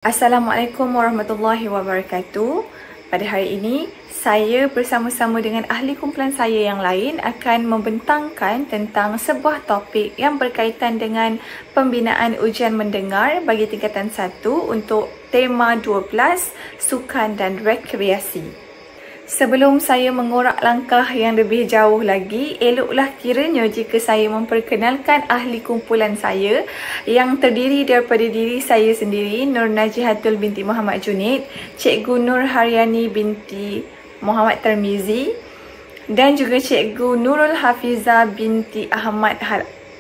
Assalamualaikum warahmatullahi wabarakatuh. Pada hari ini, saya bersama-sama dengan ahli kumpulan saya yang lain akan membentangkan tentang sebuah topik yang berkaitan dengan pembinaan ujian mendengar bagi tingkatan 1 untuk tema 12, sukan dan rekreasi. Sebelum saya mengorak langkah yang lebih jauh lagi, eloklah kiranya jika saya memperkenalkan ahli kumpulan saya yang terdiri daripada diri saya sendiri, Nur Najihatul binti Muhammad Junaid, Cikgu Nur Haryani binti Muhammad Termizi dan juga Cikgu Nurul Hafiza binti Ahmad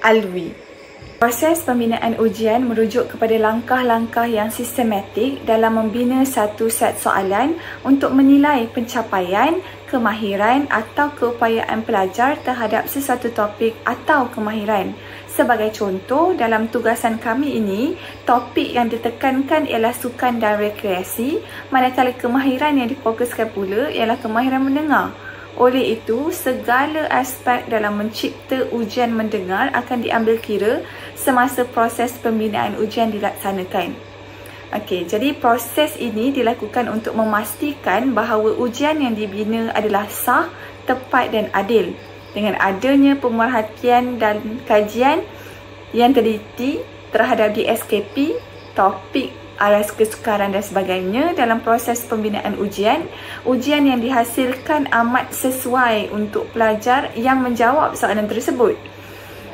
Alwi. Proses pembinaan ujian merujuk kepada langkah-langkah yang sistematik dalam membina satu set soalan untuk menilai pencapaian, kemahiran atau keupayaan pelajar terhadap sesuatu topik atau kemahiran. Sebagai contoh, dalam tugasan kami ini, topik yang ditekankan ialah sukan dan rekreasi, manakala kemahiran yang difokuskan pula ialah kemahiran mendengar. Oleh itu, segala aspek dalam mencipta ujian mendengar akan diambil kira semasa proses pembinaan ujian dilaksanakan. Okey, jadi proses ini dilakukan untuk memastikan bahawa ujian yang dibina adalah sah, tepat dan adil dengan adanya pemerhatian dan kajian yang teliti terhadap DSKP, topik, aras kesukaran dan sebagainya dalam proses pembinaan ujian. Ujian yang dihasilkan amat sesuai untuk pelajar yang menjawab soalan tersebut.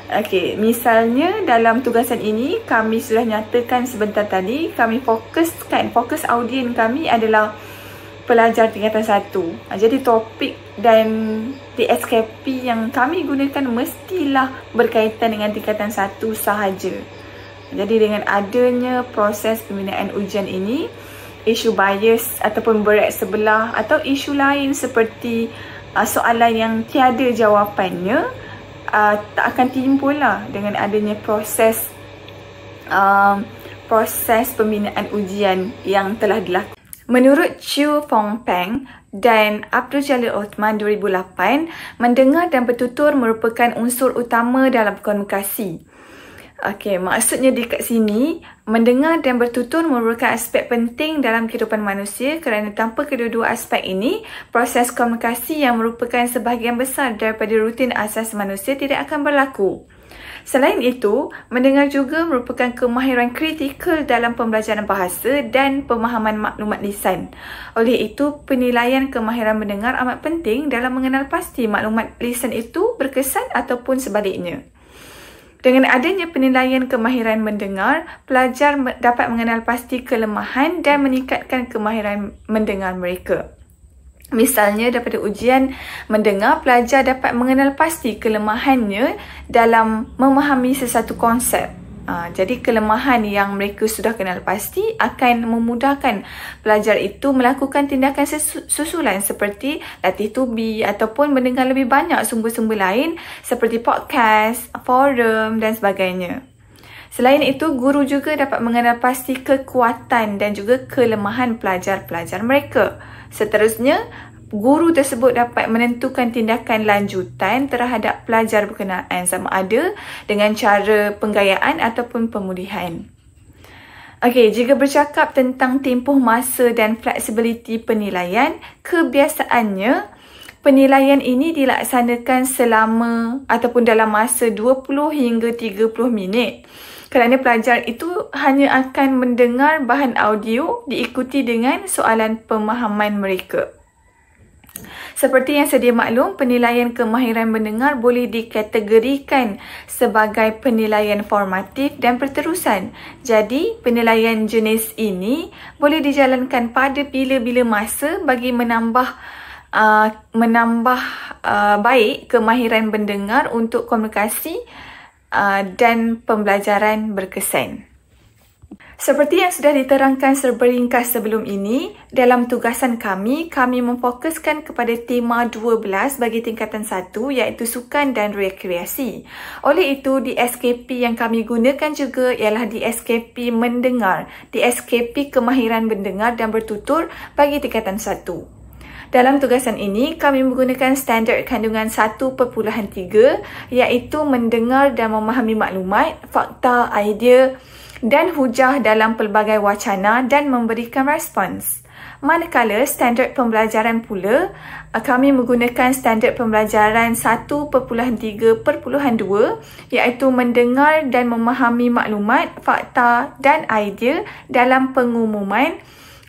Okey, misalnya dalam tugasan ini kami sudah nyatakan sebentar tadi, kami fokus audien kami adalah pelajar tingkatan 1. Jadi topik dan DSKP yang kami gunakan mestilah berkaitan dengan tingkatan 1 sahaja. Jadi dengan adanya proses pembinaan ujian ini, isu bias ataupun berat sebelah atau isu lain seperti soalan yang tiada jawapannya tak akan timbul lah dengan adanya proses pembinaan ujian yang telah dilakukan. Menurut Chiu Fong Peng dan Abdul Jalil Othman 2008, mendengar dan bertutur merupakan unsur utama dalam komunikasi. Okey, maksudnya di kat sini, mendengar dan bertutur merupakan aspek penting dalam kehidupan manusia kerana tanpa kedua-dua aspek ini, proses komunikasi yang merupakan sebahagian besar daripada rutin asas manusia tidak akan berlaku. Selain itu, mendengar juga merupakan kemahiran kritikal dalam pembelajaran bahasa dan pemahaman maklumat lisan. Oleh itu, penilaian kemahiran mendengar amat penting dalam mengenal pasti maklumat lisan itu berkesan ataupun sebaliknya. Dengan adanya penilaian kemahiran mendengar, pelajar dapat mengenal pasti kelemahan dan meningkatkan kemahiran mendengar mereka. Misalnya, daripada ujian mendengar, pelajar dapat mengenal pasti kelemahannya dalam memahami sesuatu konsep. Jadi kelemahan yang mereka sudah kenal pasti akan memudahkan pelajar itu melakukan tindakan susulan seperti latih tubi ataupun mendengar lebih banyak sumber-sumber lain seperti podcast, forum dan sebagainya. Selain itu, guru juga dapat mengenal pasti kekuatan dan juga kelemahan pelajar-pelajar mereka. Seterusnya, guru tersebut dapat menentukan tindakan lanjutan terhadap pelajar berkenaan sama ada dengan cara penggayaan ataupun pemulihan. Okey, jika bercakap tentang tempoh masa dan fleksibiliti penilaian, kebiasaannya penilaian ini dilaksanakan selama ataupun dalam masa 20 hingga 30 minit. Kerana pelajar itu hanya akan mendengar bahan audio diikuti dengan soalan pemahaman mereka. Seperti yang sedia maklum, penilaian kemahiran mendengar boleh dikategorikan sebagai penilaian formatif dan berterusan. Jadi, penilaian jenis ini boleh dijalankan pada bila-bila masa bagi menambah baik kemahiran mendengar untuk komunikasi dan pembelajaran berkesan. Seperti yang sudah diterangkan seringkas sebelum ini, dalam tugasan kami memfokuskan kepada tema 12 bagi tingkatan 1 iaitu sukan dan rekreasi. Oleh itu, DSKP yang kami gunakan juga ialah DSKP mendengar, DSKP kemahiran mendengar dan bertutur bagi tingkatan 1. Dalam tugasan ini, kami menggunakan standard kandungan 1.3 iaitu mendengar dan memahami maklumat, fakta, idea, dan hujah dalam pelbagai wacana dan memberikan respons. Manakala standard pembelajaran pula, kami menggunakan standard pembelajaran 1.3.2 iaitu mendengar dan memahami maklumat, fakta dan idea dalam pengumuman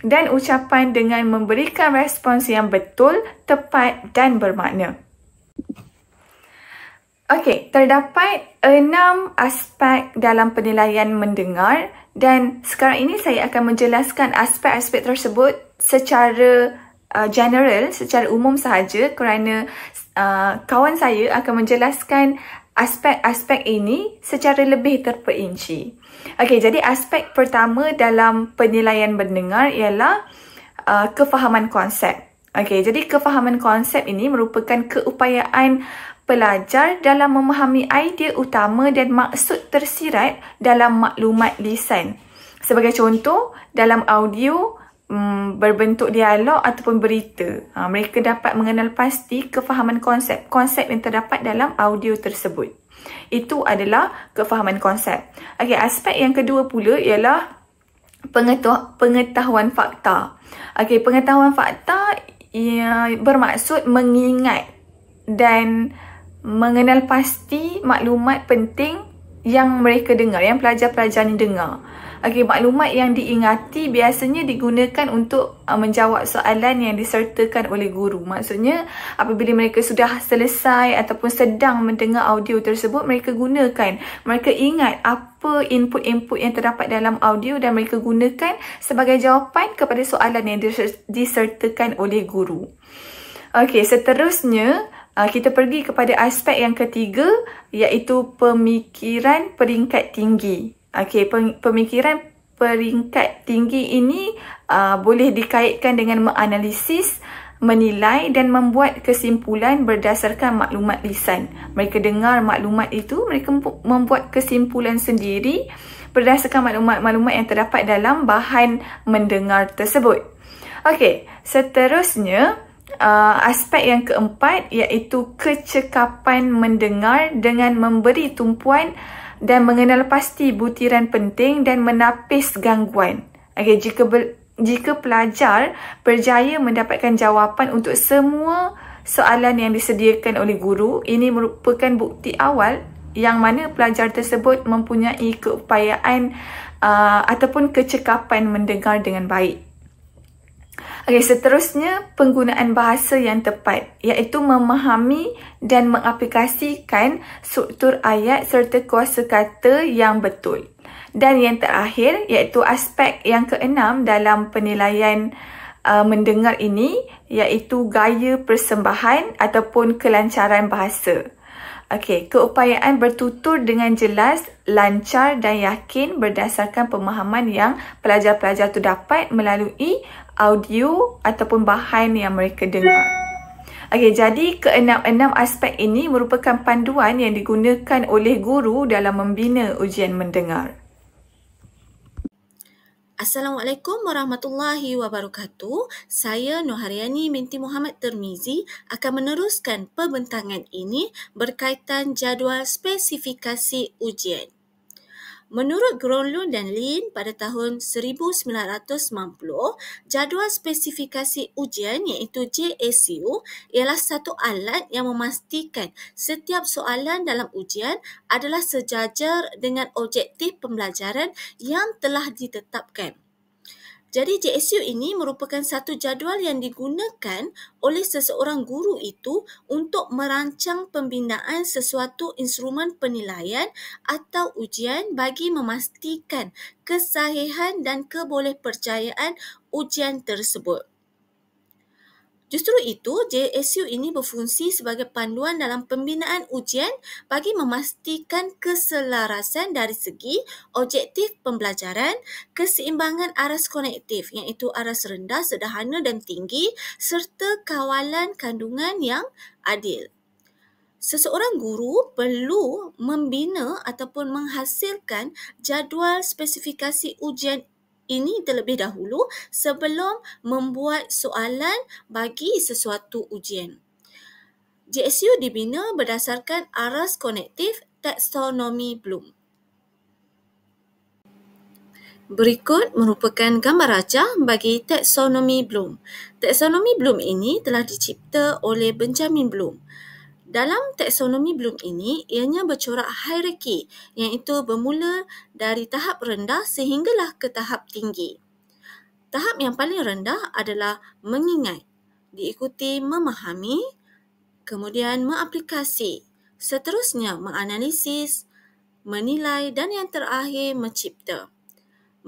dan ucapan dengan memberikan respons yang betul, tepat dan bermakna. Okey, terdapat 6 aspek dalam penilaian mendengar dan sekarang ini saya akan menjelaskan aspek-aspek tersebut secara general, secara umum sahaja kerana kawan saya akan menjelaskan aspek-aspek ini secara lebih terperinci. Okey, jadi aspek pertama dalam penilaian mendengar ialah kefahaman konsep. Okey, jadi kefahaman konsep ini merupakan keupayaan pelajar dalam memahami idea utama dan maksud tersirat dalam maklumat lisan. Sebagai contoh, dalam audio berbentuk dialog ataupun berita, mereka dapat mengenal pasti kefahaman konsep yang terdapat dalam audio tersebut. Itu adalah kefahaman konsep. Okey, aspek yang kedua pula ialah pengetahuan fakta. Okey, pengetahuan fakta ia bermaksud mengingat dan mengenal pasti maklumat penting yang mereka dengar, yang pelajar-pelajar ni dengar. Okey, maklumat yang diingati biasanya digunakan untuk menjawab soalan yang disertakan oleh guru. Maksudnya, apabila mereka sudah selesai ataupun sedang mendengar audio tersebut, mereka gunakan, mereka ingat apa input-input yang terdapat dalam audio dan mereka gunakan sebagai jawapan kepada soalan yang disertakan oleh guru. Okey, seterusnya, kita pergi kepada aspek yang ketiga iaitu pemikiran peringkat tinggi. Okey, pemikiran peringkat tinggi ini boleh dikaitkan dengan menganalisis, menilai dan membuat kesimpulan berdasarkan maklumat lisan. Mereka dengar maklumat itu, mereka membuat kesimpulan sendiri berdasarkan maklumat-maklumat yang terdapat dalam bahan mendengar tersebut. Okey, seterusnya aspek yang keempat iaitu kecekapan mendengar dengan memberi tumpuan dan mengenal pasti butiran penting dan menapis gangguan. Okay, jika pelajar berjaya mendapatkan jawapan untuk semua soalan yang disediakan oleh guru, ini merupakan bukti awal yang mana pelajar tersebut mempunyai keupayaan ataupun kecekapan mendengar dengan baik. Okey, seterusnya penggunaan bahasa yang tepat iaitu memahami dan mengaplikasikan struktur ayat serta kuasa kata yang betul. Dan yang terakhir iaitu aspek yang keenam dalam penilaian mendengar ini iaitu gaya persembahan ataupun kelancaran bahasa. Okey, keupayaan bertutur dengan jelas, lancar dan yakin berdasarkan pemahaman yang pelajar-pelajar itu dapat melalui audio ataupun bahan yang mereka dengar. Okey, jadi keenam aspek ini merupakan panduan yang digunakan oleh guru dalam membina ujian mendengar. Assalamualaikum warahmatullahi wabarakatuh. Saya Nohariani binti Muhammad Termizi akan meneruskan pembentangan ini berkaitan jadual spesifikasi ujian. Menurut Gronlund dan Lin pada tahun 1990, jadual spesifikasi ujian iaitu JSU ialah satu alat yang memastikan setiap soalan dalam ujian adalah sejajar dengan objektif pembelajaran yang telah ditetapkan. Jadi JSU ini merupakan satu jadual yang digunakan oleh seseorang guru itu untuk merancang pembinaan sesuatu instrumen penilaian atau ujian bagi memastikan kesahihan dan kebolehpercayaan ujian tersebut. Justru itu, JSU ini berfungsi sebagai panduan dalam pembinaan ujian bagi memastikan keselarasan dari segi objektif pembelajaran, keseimbangan aras konektif iaitu aras rendah, sederhana dan tinggi serta kawalan kandungan yang adil. Seseorang guru perlu membina ataupun menghasilkan jadual spesifikasi ujian ini terlebih dahulu sebelum membuat soalan bagi sesuatu ujian. JSU dibina berdasarkan aras konektif taksonomi Bloom. Berikut merupakan gambar rajah bagi taksonomi Bloom. Taksonomi Bloom ini telah dicipta oleh Benjamin Bloom. Dalam taksonomi Bloom ini, ianya bercorak hierarki, iaitu bermula dari tahap rendah sehinggalah ke tahap tinggi. Tahap yang paling rendah adalah mengingat, diikuti memahami, kemudian mengaplikasi, seterusnya menganalisis, menilai dan yang terakhir mencipta.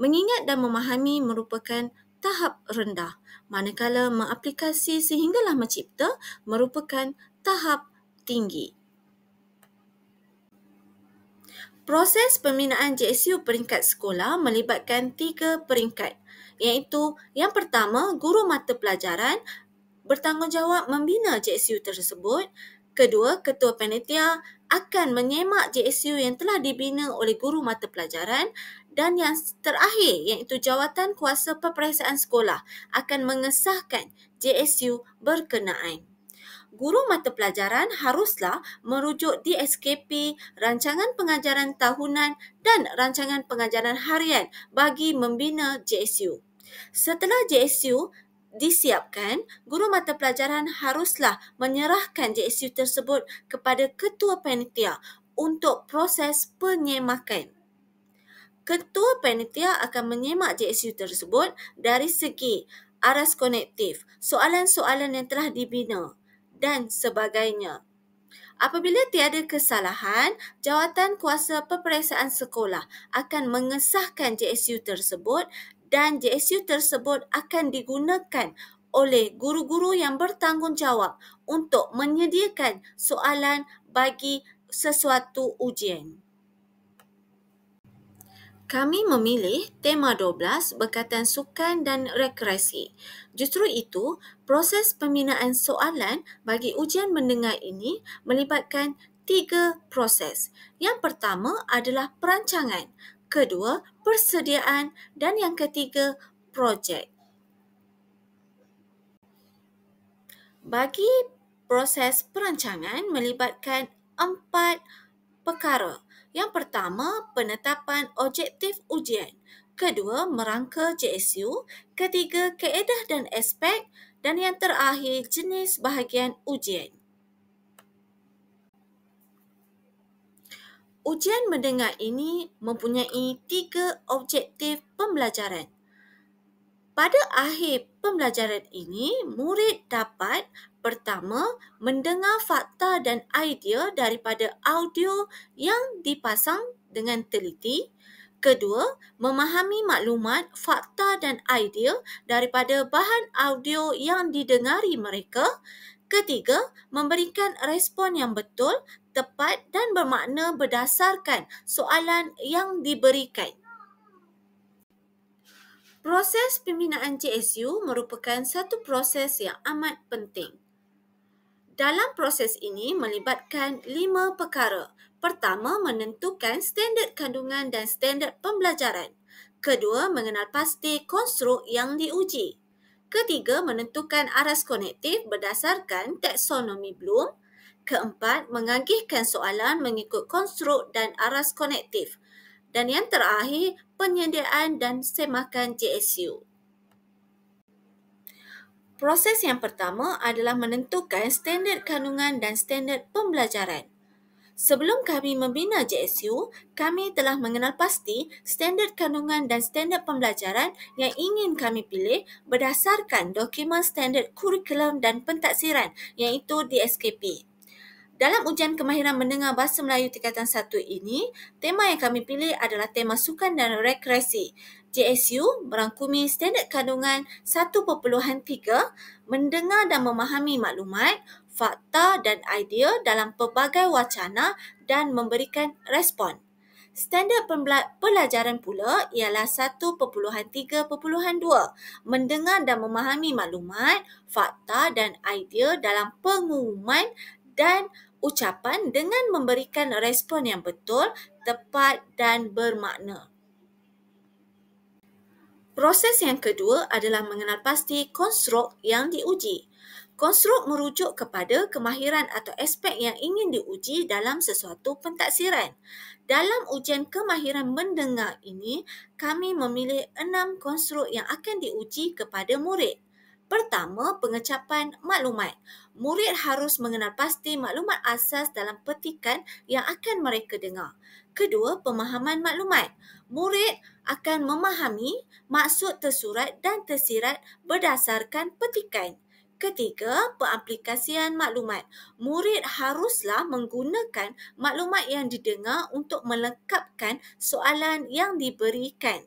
Mengingat dan memahami merupakan tahap rendah, manakala mengaplikasi sehinggalah mencipta merupakan tahap tinggi. Proses pembinaan JSU peringkat sekolah melibatkan 3 peringkat, iaitu yang pertama, guru mata pelajaran bertanggungjawab membina JSU tersebut. Kedua, ketua panitia akan menyemak JSU yang telah dibina oleh guru mata pelajaran. Dan yang terakhir, iaitu jawatan kuasa peperiksaan sekolah akan mengesahkan JSU berkenaan. Guru mata pelajaran haruslah merujuk DSKP, rancangan pengajaran tahunan dan rancangan pengajaran harian bagi membina JSU. Setelah JSU disiapkan, guru mata pelajaran haruslah menyerahkan JSU tersebut kepada ketua panitia untuk proses penyemakan. Ketua panitia akan menyemak JSU tersebut dari segi aras konektif, soalan-soalan yang telah dibina dan sebagainya. Apabila tiada kesalahan, jawatan kuasa peperiksaan sekolah akan mengesahkan JSU tersebut dan JSU tersebut akan digunakan oleh guru-guru yang bertanggungjawab untuk menyediakan soalan bagi sesuatu ujian. Kami memilih tema 12 berkaitan sukan dan rekreasi. Justru itu, proses pembinaan soalan bagi ujian mendengar ini melibatkan 3 proses. Yang pertama adalah perancangan, kedua persediaan dan yang ketiga projek. Bagi proses perancangan melibatkan 4 perkara. Yang pertama, penetapan objektif ujian. Kedua, merangka JSU. Ketiga, kaedah dan aspek. Dan yang terakhir, jenis bahagian ujian. Ujian mendengar ini mempunyai 3 objektif pembelajaran. Pada akhir pembelajaran ini, murid dapat pertama, mendengar fakta dan idea daripada audio yang dipasang dengan teliti. Kedua, memahami maklumat, fakta dan idea daripada bahan audio yang didengari mereka. Ketiga, memberikan respon yang betul, tepat dan bermakna berdasarkan soalan yang diberikan. Proses pembinaan JSU merupakan satu proses yang amat penting. Dalam proses ini melibatkan 5 perkara. Pertama, menentukan standard kandungan dan standard pembelajaran. Kedua, mengenal pasti konstruk yang diuji. Ketiga, menentukan aras konektif berdasarkan taksonomi Bloom. Keempat, mengagihkan soalan mengikut konstruk dan aras konektif. Dan yang terakhir, penyediaan dan semakan JSU. Proses yang pertama adalah menentukan standard kandungan dan standard pembelajaran. Sebelum kami membina JSU, kami telah mengenal pasti standard kandungan dan standard pembelajaran yang ingin kami pilih berdasarkan dokumen standard kurikulum dan pentaksiran iaitu DSKP. Dalam ujian kemahiran mendengar bahasa Melayu tingkatan 1 ini, tema yang kami pilih adalah tema sukan dan rekreasi. JSU merangkumi standard kandungan 1.3, mendengar dan memahami maklumat, fakta dan idea dalam pelbagai wacana dan memberikan respon. Standard pelajaran pula ialah 1.3.2, mendengar dan memahami maklumat, fakta dan idea dalam pengumuman dan ucapan dengan memberikan respon yang betul, tepat dan bermakna. Proses yang kedua adalah mengenal pasti konstruk yang diuji. Konstruk merujuk kepada kemahiran atau aspek yang ingin diuji dalam sesuatu pentaksiran. Dalam ujian kemahiran mendengar ini, kami memilih 6 konstruk yang akan diuji kepada murid. Pertama, pengecapan maklumat. Murid harus mengenal pasti maklumat asas dalam petikan yang akan mereka dengar. Kedua, pemahaman maklumat. Murid akan memahami maksud tersurat dan tersirat berdasarkan petikan. Ketiga, pengaplikasian maklumat. Murid haruslah menggunakan maklumat yang didengar untuk melengkapkan soalan yang diberikan.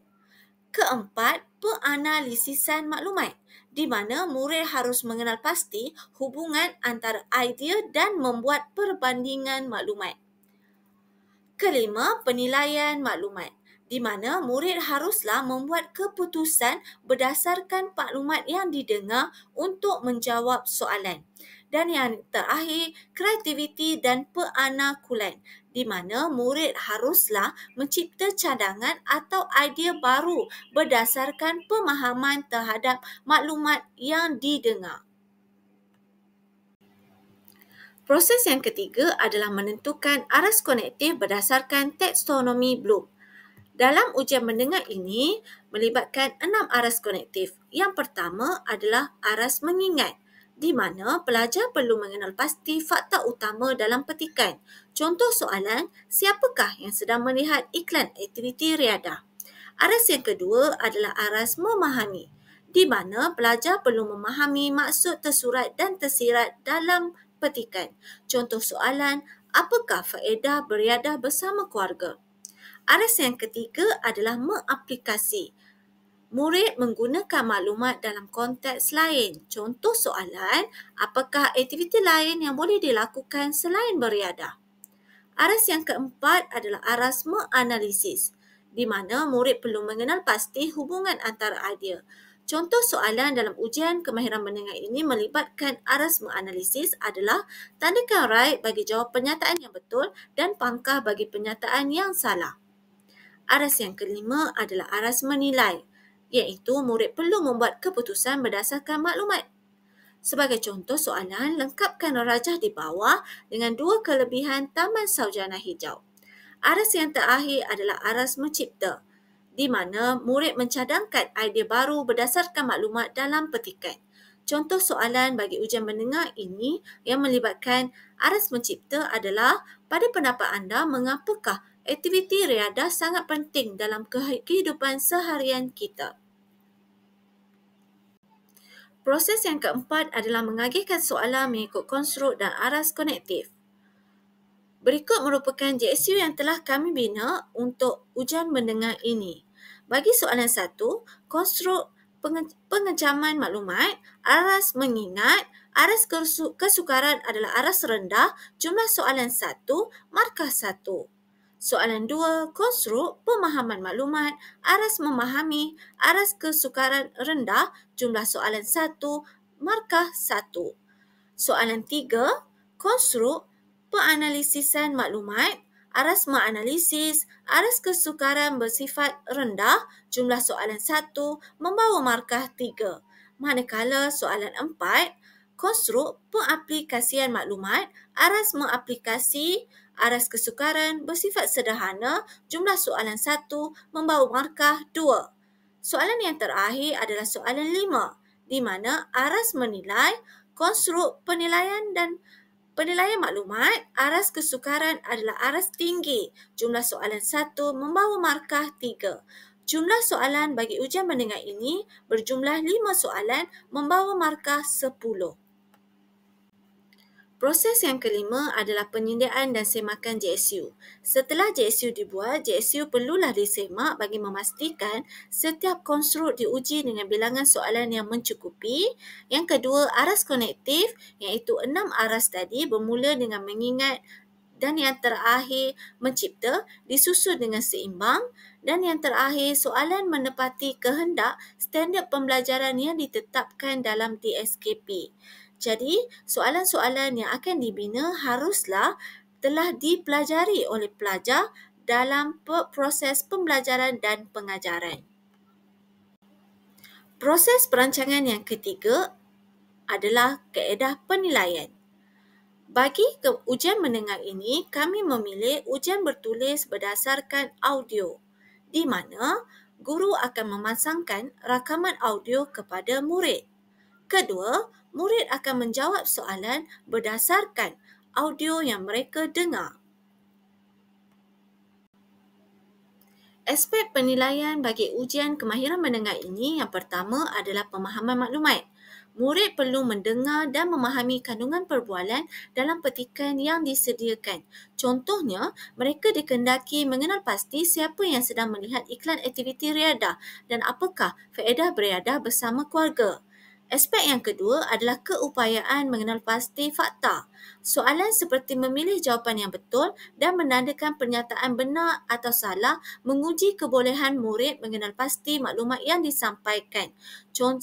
Keempat, penganalisisan maklumat, di mana murid harus mengenal pasti hubungan antara idea dan membuat perbandingan maklumat. Kelima, penilaian maklumat, di mana murid haruslah membuat keputusan berdasarkan maklumat yang didengar untuk menjawab soalan. Dan yang terakhir, kreativiti dan peanakulan, di mana murid haruslah mencipta cadangan atau idea baru berdasarkan pemahaman terhadap maklumat yang didengar. Proses yang ketiga adalah menentukan aras konektif berdasarkan taksonomi Bloom. Dalam ujian mendengar ini melibatkan 6 aras konektif. Yang pertama adalah aras mengingat, di mana pelajar perlu mengenal pasti fakta utama dalam petikan. Contoh soalan, siapakah yang sedang melihat iklan aktiviti riadah? Aras yang kedua adalah aras memahami, di mana pelajar perlu memahami maksud tersurat dan tersirat dalam petikan. Contoh soalan, apakah faedah beriadah bersama keluarga? Aras yang ketiga adalah mengaplikasi. Murid menggunakan maklumat dalam konteks lain. Contoh soalan, apakah aktiviti lain yang boleh dilakukan selain beriadah? Aras yang keempat adalah aras menganalisis, di mana murid perlu mengenal pasti hubungan antara idea. Contoh soalan dalam ujian kemahiran mendengar ini melibatkan aras menganalisis adalah tandakan right bagi jawab pernyataan yang betul dan pangkah bagi pernyataan yang salah. Aras yang kelima adalah aras menilai, iaitu murid perlu membuat keputusan berdasarkan maklumat. Sebagai contoh soalan, lengkapkan rajah di bawah dengan 2 kelebihan Taman Saujana Hijau. Aras yang terakhir adalah aras mencipta, di mana murid mencadangkan idea baru berdasarkan maklumat dalam petikan. Contoh soalan bagi ujian mendengar ini yang melibatkan aras mencipta adalah, pada pendapat anda, mengapakah aktiviti riadah sangat penting dalam kehidupan seharian kita? Proses yang keempat adalah mengagihkan soalan mengikut konstruk dan aras konektif. Berikut merupakan JSU yang telah kami bina untuk ujian mendengar ini. Bagi soalan 1, konstruk pengecaman maklumat, aras mengingat, aras kesukaran adalah aras rendah, jumlah soalan 1, markah 1. Soalan 2, konstruk pemahaman maklumat, aras memahami, aras kesukaran rendah, jumlah soalan 1, markah 1. Soalan 3, konstruk penganalisisan maklumat, aras menganalisis, aras kesukaran bersifat rendah, jumlah soalan 1, membawa markah 3. Manakala soalan 4, konstruk pengaplikasian maklumat, aras mengaplikasi, aras kesukaran bersifat sederhana, jumlah soalan 1, membawa markah 2. Soalan yang terakhir adalah soalan 5, di mana aras menilai, konstruk penilaian maklumat, aras kesukaran adalah aras tinggi, jumlah soalan 1, membawa markah 3. Jumlah soalan bagi ujian mendengar ini berjumlah 5 soalan, membawa markah 10. Proses yang kelima adalah penyediaan dan semakan JSU. Setelah JSU dibuat, JSU perlulah disemak bagi memastikan setiap konstruk diuji dengan bilangan soalan yang mencukupi. Yang kedua, aras konektif, iaitu 6 aras tadi bermula dengan mengingat, dan yang terakhir mencipta disusun dengan seimbang, dan yang terakhir soalan menepati kehendak standard pembelajaran yang ditetapkan dalam DSKP. Jadi, soalan-soalan yang akan dibina haruslah telah dipelajari oleh pelajar dalam proses pembelajaran dan pengajaran. Proses perancangan yang ketiga adalah kaedah penilaian. Bagi ujian mendengar ini, kami memilih ujian bertulis berdasarkan audio, di mana guru akan memasangkan rakaman audio kepada murid. Kedua, murid akan menjawab soalan berdasarkan audio yang mereka dengar. Aspek penilaian bagi ujian kemahiran mendengar ini yang pertama adalah pemahaman maklumat. Murid perlu mendengar dan memahami kandungan perbualan dalam petikan yang disediakan. Contohnya, mereka dikendaki mengenal pasti siapa yang sedang melihat iklan aktiviti riadah dan apakah faedah beriadah bersama keluarga. Aspek yang kedua adalah keupayaan mengenal pasti fakta. Soalan seperti memilih jawapan yang betul dan menandakan pernyataan benar atau salah menguji kebolehan murid mengenal pasti maklumat yang disampaikan.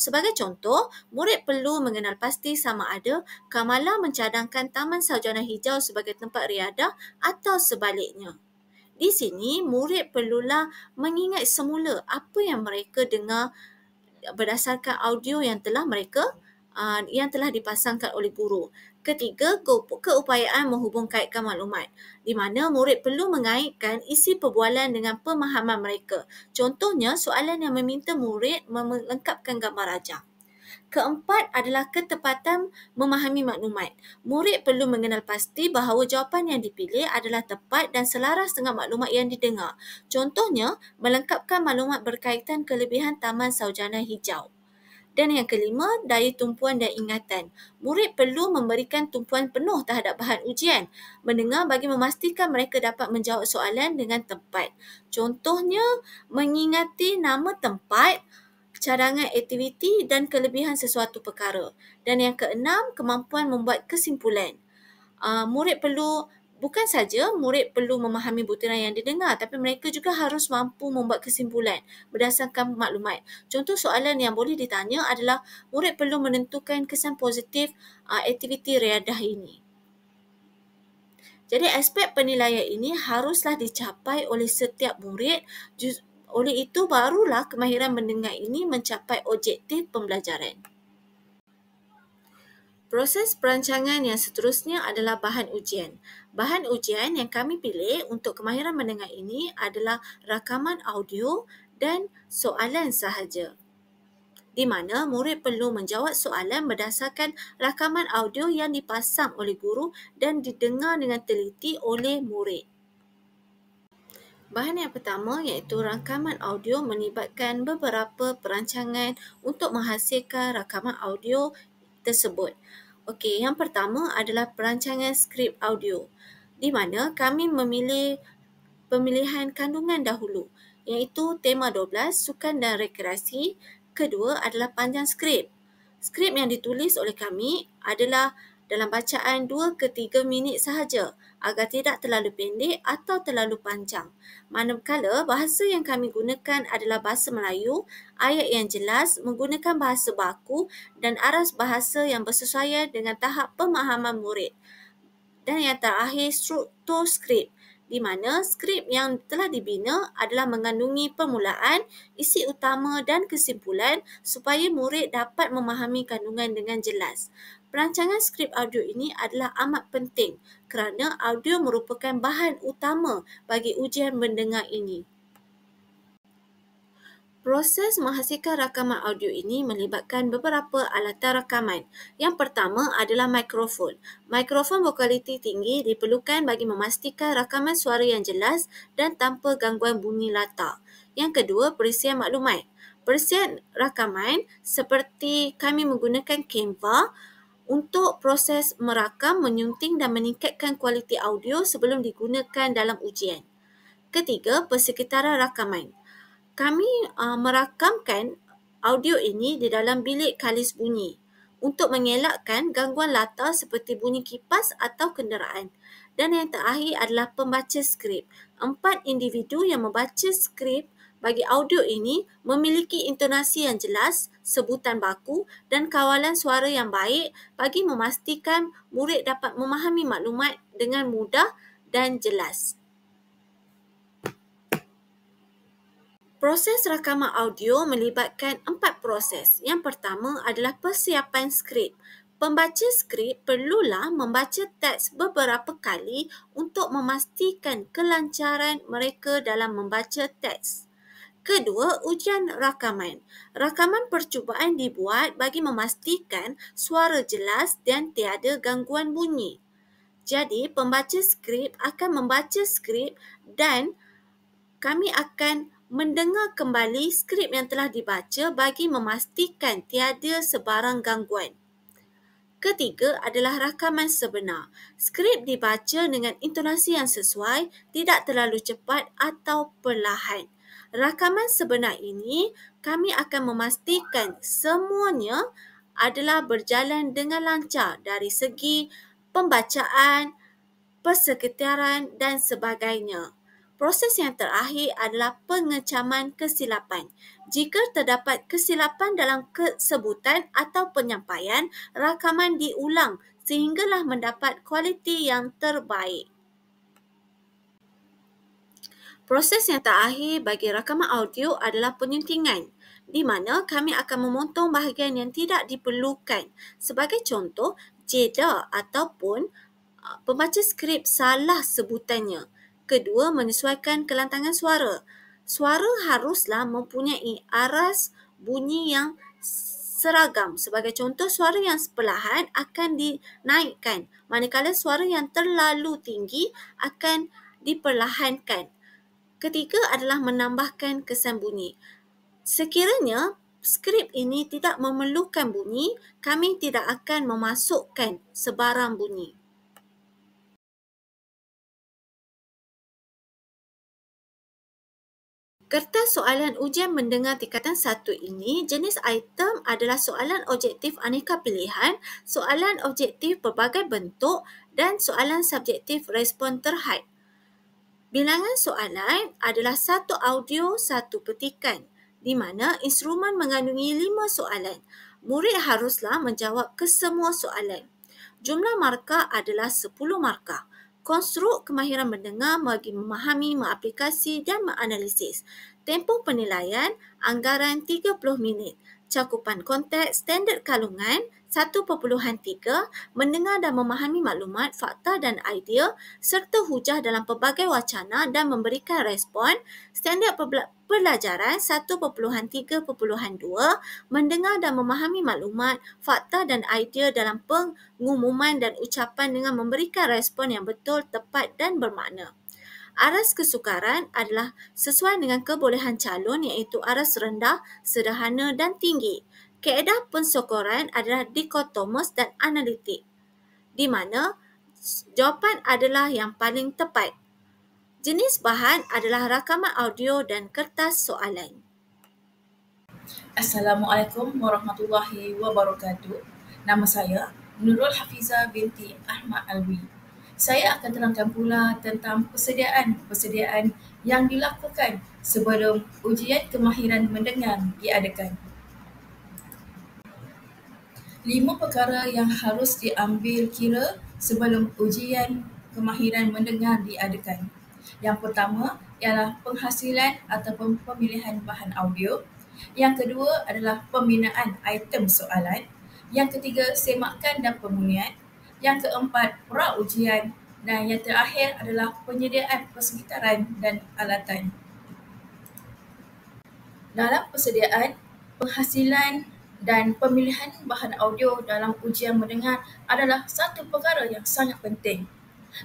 Sebagai contoh, murid perlu mengenal pasti sama ada Kamala mencadangkan Taman Sarjana Hijau sebagai tempat riadah atau sebaliknya. Di sini, murid perlulah mengingat semula apa yang mereka dengar berdasarkan audio yang telah dipasangkan oleh guru. Ketiga, keupayaan menghubungkaitkan maklumat, di mana murid perlu mengaitkan isi perbualan dengan pemahaman mereka. Contohnya, soalan yang meminta murid melengkapkan gambar rajah. Keempat adalah ketepatan memahami maklumat. Murid perlu mengenal pasti bahawa jawapan yang dipilih adalah tepat dan selaras dengan maklumat yang didengar. Contohnya, melengkapkan maklumat berkaitan kelebihan Taman Sarjana Hijau. Dan yang kelima, daya tumpuan dan ingatan. Murid perlu memberikan tumpuan penuh terhadap bahan ujian. Mendengar bagi memastikan mereka dapat menjawab soalan dengan tepat. Contohnya, mengingati nama tempat, cadangan aktiviti dan kelebihan sesuatu perkara. Dan yang keenam, kemampuan membuat kesimpulan. Bukan saja murid perlu memahami butiran yang didengar, tapi mereka juga harus mampu membuat kesimpulan berdasarkan maklumat. Contoh soalan yang boleh ditanya adalah murid perlu menentukan kesan positif aktiviti riadah ini. Jadi aspek penilaian ini haruslah dicapai oleh setiap murid. Oleh itu barulah kemahiran mendengar ini mencapai objektif pembelajaran. Proses perancangan yang seterusnya adalah bahan ujian. Bahan ujian yang kami pilih untuk kemahiran mendengar ini adalah rakaman audio dan soalan sahaja, di mana murid perlu menjawab soalan berdasarkan rakaman audio yang dipasang oleh guru dan didengar dengan teliti oleh murid. Bahan yang pertama iaitu rakaman audio melibatkan beberapa perancangan untuk menghasilkan rakaman audio tersebut. Okey, yang pertama adalah perancangan skrip audio, di mana kami memilih pemilihan kandungan dahulu, iaitu tema 12, sukan dan rekreasi. Kedua adalah panjang skrip. Skrip yang ditulis oleh kami adalah dalam bacaan 2 ke 3 minit sahaja agar tidak terlalu pendek atau terlalu panjang. Manakala bahasa yang kami gunakan adalah bahasa Melayu, ayat yang jelas, menggunakan bahasa baku dan aras bahasa yang bersesuaian dengan tahap pemahaman murid. Dan yang terakhir, struktur skrip, di mana skrip yang telah dibina adalah mengandungi permulaan, isi utama dan kesimpulan supaya murid dapat memahami kandungan dengan jelas. Perancangan skrip audio ini adalah amat penting kerana audio merupakan bahan utama bagi ujian mendengar ini. Proses menghasilkan rakaman audio ini melibatkan beberapa alatan rakaman. Yang pertama adalah mikrofon. Mikrofon berkualiti tinggi diperlukan bagi memastikan rakaman suara yang jelas dan tanpa gangguan bunyi latar. Yang kedua, perisian maklumat. Perisian rakaman seperti kami menggunakan Canva untuk proses merakam, menyunting dan meningkatkan kualiti audio sebelum digunakan dalam ujian. Ketiga, persekitaran rakaman. Kami merakamkan audio ini di dalam bilik kalis bunyi untuk mengelakkan gangguan latar seperti bunyi kipas atau kenderaan. Dan yang terakhir adalah pembaca skrip. 4 individu yang membaca skrip bagi audio ini memiliki intonasi yang jelas, sebutan baku dan kawalan suara yang baik bagi memastikan murid dapat memahami maklumat dengan mudah dan jelas. Proses rakaman audio melibatkan 4 proses. Yang pertama adalah persiapan skrip. Pembaca skrip perlulah membaca teks beberapa kali untuk memastikan kelancaran mereka dalam membaca teks. Kedua, ujian rakaman. Rakaman percubaan dibuat bagi memastikan suara jelas dan tiada gangguan bunyi. Jadi, pembaca skrip akan membaca skrip dan kami akan mendengar kembali skrip yang telah dibaca bagi memastikan tiada sebarang gangguan. Ketiga adalah rakaman sebenar. Skrip dibaca dengan intonasi yang sesuai, tidak terlalu cepat atau perlahan. Rakaman sebenar ini, kami akan memastikan semuanya adalah berjalan dengan lancar dari segi pembacaan, persekitaran dan sebagainya. Proses yang terakhir adalah pengecaman kesilapan. Jika terdapat kesilapan dalam sebutan atau penyampaian, rakaman diulang sehinggalah mendapat kualiti yang terbaik. Proses yang terakhir bagi rakaman audio adalah penyuntingan, di mana kami akan memotong bahagian yang tidak diperlukan. Sebagai contoh, jeda ataupun pembaca skrip salah sebutannya. Kedua, menyesuaikan kelantangan suara. Suara haruslah mempunyai aras bunyi yang seragam. Sebagai contoh, suara yang perlahan akan dinaikkan, manakala suara yang terlalu tinggi akan diperlahankan. Ketiga adalah menambahkan kesan bunyi. Sekiranya skrip ini tidak memerlukan bunyi, kami tidak akan memasukkan sebarang bunyi. Kertas soalan ujian mendengar tingkatan 1 ini, jenis item adalah soalan objektif aneka pilihan, soalan objektif pelbagai bentuk dan soalan subjektif respon terhad. Bilangan soalan adalah 1 audio, 1 petikan, di mana instrumen mengandungi 5 soalan. Murid haruslah menjawab kesemua soalan. Jumlah markah adalah 10 markah. Konstruk kemahiran mendengar bagi memahami, mengaplikasi dan menganalisis. Tempoh penilaian, anggaran 30 minit. Cakupan konteks, standard kalungan 1.3, mendengar dan memahami maklumat, fakta dan idea serta hujah dalam pelbagai wacana dan memberikan respon. Standard pelajaran 1.3.2, mendengar dan memahami maklumat, fakta dan idea dalam pengumuman dan ucapan dengan memberikan respon yang betul, tepat dan bermakna. Aras kesukaran adalah sesuai dengan kebolehan calon iaitu aras rendah, sederhana dan tinggi. Kaedah pensokoran adalah dikotomus dan analitik, di mana jawapan adalah yang paling tepat. Jenis bahan adalah rakaman audio dan kertas soalan. Assalamualaikum warahmatullahi wabarakatuh. Nama saya Nurul Hafiza binti Ahmad Alwi. Saya akan terangkan pula tentang persediaan yang dilakukan sebelum ujian kemahiran mendengar diadakan. 5 perkara yang harus diambil kira sebelum ujian kemahiran mendengar diadakan. Yang pertama ialah penghasilan ataupun pemilihan bahan audio. Yang kedua adalah pembinaan item soalan. Yang ketiga, semakan dan pembunyian. Yang keempat, pra-ujian. Dan yang terakhir adalah penyediaan persekitaran dan alatan. Dalam persediaan, penghasilan dan pemilihan bahan audio dalam ujian mendengar adalah satu perkara yang sangat penting.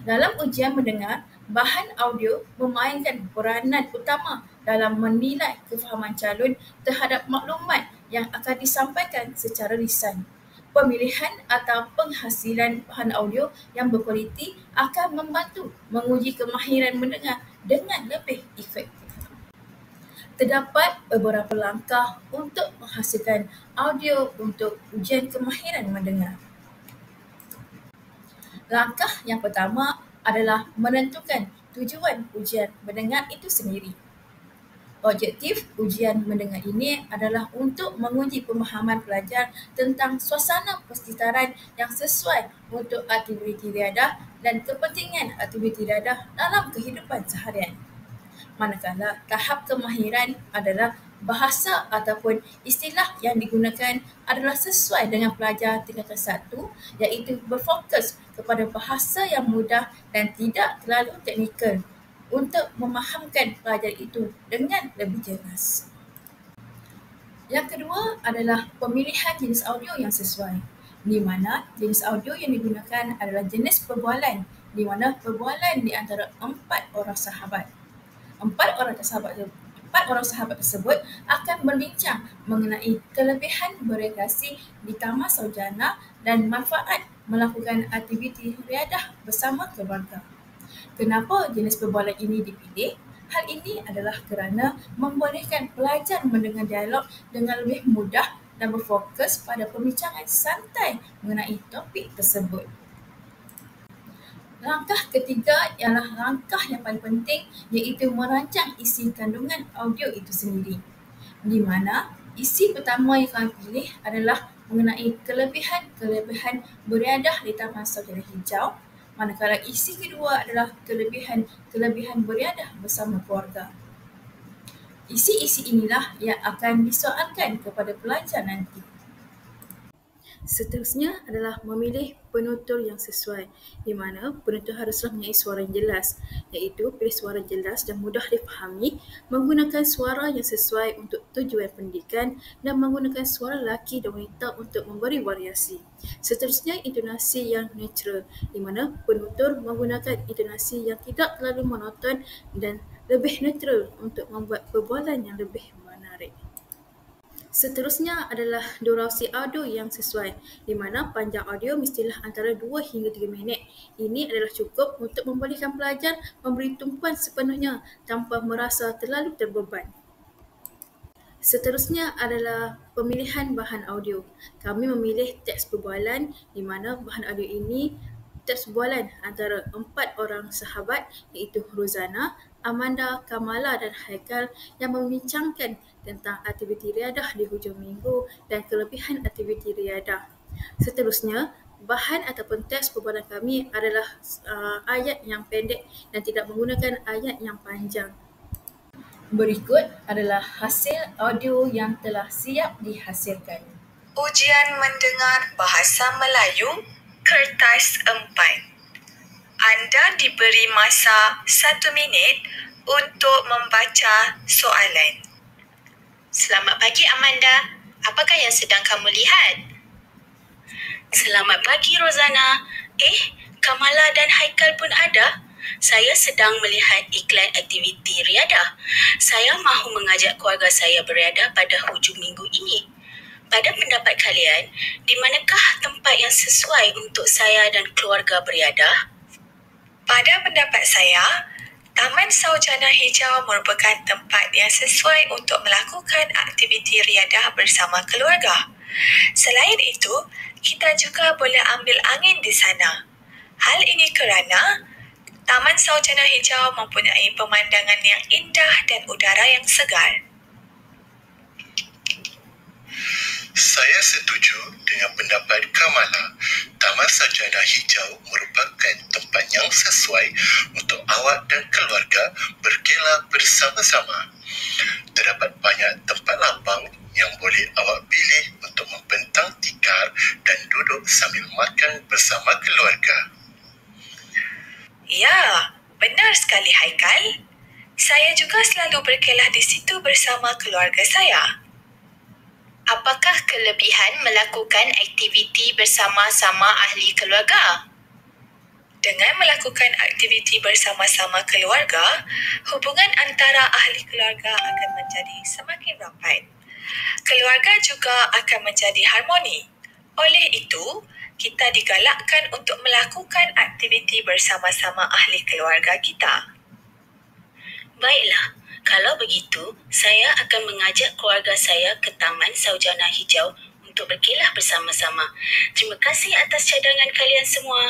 Dalam ujian mendengar, bahan audio memainkan peranan utama dalam menilai kefahaman calon terhadap maklumat yang akan disampaikan secara lisan. Pemilihan atau penghasilan bahan audio yang berkualiti akan membantu menguji kemahiran mendengar dengan lebih efektif. Terdapat beberapa langkah untuk menghasilkan audio untuk ujian kemahiran mendengar. Langkah yang pertama adalah menentukan tujuan ujian mendengar itu sendiri. Objektif ujian mendengar ini adalah untuk menguji pemahaman pelajar tentang suasana persekitaran yang sesuai untuk aktiviti riadah dan kepentingan aktiviti riadah dalam kehidupan seharian. manakala tahap kemahiran adalah bahasa ataupun istilah yang digunakan adalah sesuai dengan pelajar tingkatan 1, iaitu berfokus kepada bahasa yang mudah dan tidak terlalu teknikal untuk memahamkan pelajar itu dengan lebih jelas. Yang kedua adalah pemilihan jenis audio yang sesuai, di mana jenis audio yang digunakan adalah jenis perbualan, di mana perbualan di antara 4 orang sahabat. Empat orang sahabat tersebut akan berbincang mengenai kelebihan berekreasi di Taman Saujana dan manfaat melakukan aktiviti riadah bersama keluarga. Kenapa jenis perbualan ini dipilih? Hal ini adalah kerana membolehkan pelajar mendengar dialog dengan lebih mudah dan berfokus pada pembincangan santai mengenai topik tersebut. Langkah ketiga ialah langkah yang paling penting, iaitu merancang isi kandungan audio itu sendiri. Di mana isi pertama yang kami pilih adalah mengenai kelebihan beriadah di Taman Saujana Hijau, manakala isi kedua adalah kelebihan beriadah bersama keluarga. Isi-isi inilah yang akan disoalkan kepada pelajar nanti. Seterusnya adalah memilih penutur yang sesuai, di mana penutur haruslah mempunyai suara yang jelas, iaitu pilih suara jelas dan mudah difahami, menggunakan suara yang sesuai untuk tujuan pendidikan dan menggunakan suara lelaki dan wanita untuk memberi variasi. Seterusnya, intonasi yang natural, di mana penutur menggunakan intonasi yang tidak terlalu monoton dan lebih natural untuk membuat perbualan yang lebih menarik. Seterusnya adalah durasi audio yang sesuai, di mana panjang audio mestilah antara 2 hingga 3 minit. Ini adalah cukup untuk membolehkan pelajar memberi tumpuan sepenuhnya tanpa merasa terlalu terbeban. Seterusnya adalah pemilihan bahan audio. Kami memilih teks perbualan, di mana bahan audio ini teks perbualan antara 4 orang sahabat, iaitu Rozana, Amanda, Kamala dan Haikal yang membincangkan tentang aktiviti riadah di hujung minggu dan kelebihan aktiviti riadah. Seterusnya, bahan ataupun teks perbualan kami adalah ayat yang pendek dan tidak menggunakan ayat yang panjang. Berikut adalah hasil audio yang telah siap dihasilkan. Ujian mendengar bahasa Melayu, kertas 4. Anda diberi masa 1 minit untuk membaca soalan. Selamat pagi Amanda. Apakah yang sedang kamu lihat? Selamat pagi Rozana. Kamala dan Haikal pun ada? Saya sedang melihat iklan aktiviti riadah. Saya mahu mengajak keluarga saya beriadah pada hujung minggu ini. Pada pendapat kalian, di manakah tempat yang sesuai untuk saya dan keluarga beriadah? Pada pendapat saya, Taman Saujana Hijau merupakan tempat yang sesuai untuk melakukan aktiviti riadah bersama keluarga. Selain itu, kita juga boleh ambil angin di sana. Hal ini kerana Taman Saujana Hijau mempunyai pemandangan yang indah dan udara yang segar. Saya setuju dengan pendapat Kamala. Taman Saujana Hijau merupakan tempat yang sesuai untuk awak dan keluarga berkelak bersama-sama. Terdapat banyak tempat lapang yang boleh awak pilih untuk membentang tikar dan duduk sambil makan bersama keluarga. Ya, benar sekali Haikal. Saya juga selalu berkelah di situ bersama keluarga saya. Apakah kelebihan melakukan aktiviti bersama-sama ahli keluarga? Dengan melakukan aktiviti bersama-sama keluarga, hubungan antara ahli keluarga akan menjadi semakin rapat. Keluarga juga akan menjadi harmoni. Oleh itu, kita digalakkan untuk melakukan aktiviti bersama-sama ahli keluarga kita. Baiklah, kalau begitu, saya akan mengajak keluarga saya ke Taman Saujana Hijau untuk berkelah bersama-sama. Terima kasih atas cadangan kalian semua.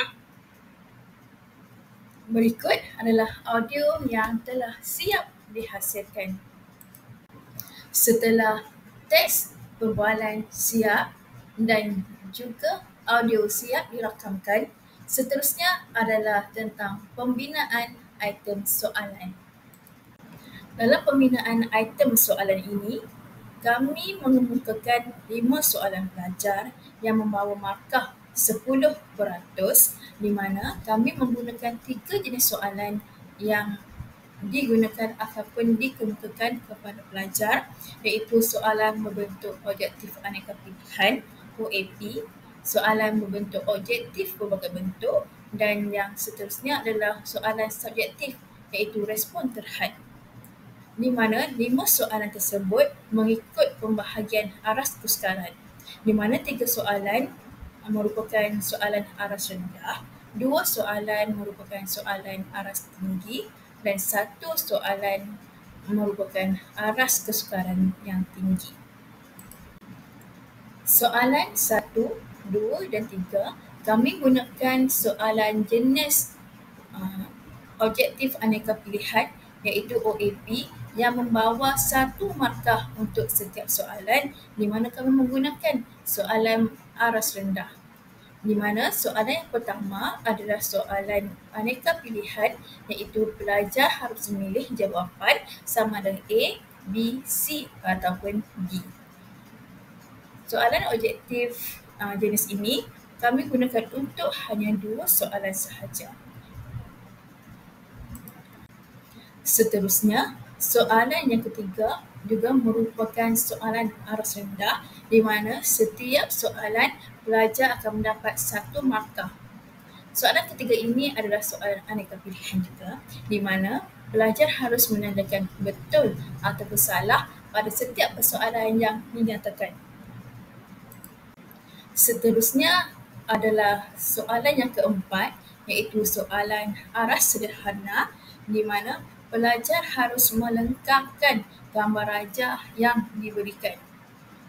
Berikut adalah audio yang telah siap dihasilkan. Setelah teks perbualan siap dan juga audio siap dirakamkan, seterusnya adalah tentang pembinaan item soalan. Dalam pembinaan item soalan ini, kami mengemukakan 5 soalan pelajar yang membawa markah 10%, di mana kami menggunakan 3 jenis soalan yang digunakan ataupun dikemukakan kepada pelajar, iaitu soalan berbentuk objektif aneka pilihan OAP, soalan berbentuk objektif berbagai bentuk, dan yang seterusnya adalah soalan subjektif iaitu respon terhad, di mana 5 soalan tersebut mengikut pembahagian aras kesukaran, di mana 3 soalan merupakan soalan aras rendah, 2 soalan merupakan soalan aras tinggi, dan 1 soalan merupakan aras kesukaran yang tinggi. Soalan 1, 2 dan 3 kami gunakan soalan jenis objektif aneka pilihan iaitu OAP yang membawa 1 markah untuk setiap soalan, di mana kami menggunakan soalan aras rendah. Di mana soalan yang pertama adalah soalan aneka pilihan iaitu pelajar harus memilih jawapan sama ada A, B, C ataupun D. Soalan objektif jenis ini kami gunakan untuk hanya 2 soalan sahaja. Seterusnya, soalan yang ketiga juga merupakan soalan aras rendah, di mana setiap soalan pelajar akan mendapat 1 markah. Soalan ketiga ini adalah soalan aneka pilihan juga, di mana pelajar harus menandakan betul ataupun salah pada setiap persoalan yang dinyatakan. Seterusnya adalah soalan yang keempat, iaitu soalan aras sederhana, di mana pelajar harus melengkapkan gambar rajah yang diberikan.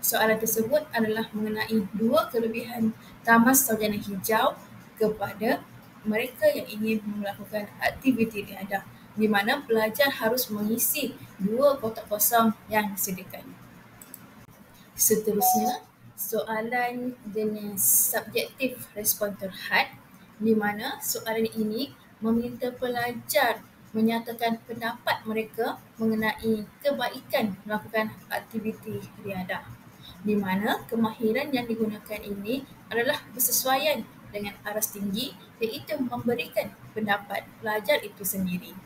Soalan tersebut adalah mengenai 2 kelebihan Taman Sarjana Hijau kepada mereka yang ingin melakukan aktiviti riadah, di mana pelajar harus mengisi 2 kotak kosong yang disediakan. Seterusnya, soalan jenis subjektif respon terhad, di mana soalan ini meminta pelajar menyatakan pendapat mereka mengenai kebaikan melakukan aktiviti riadah, di mana kemahiran yang digunakan ini adalah bersesuaian dengan aras tinggi iaitu memberikan pendapat pelajar itu sendiri,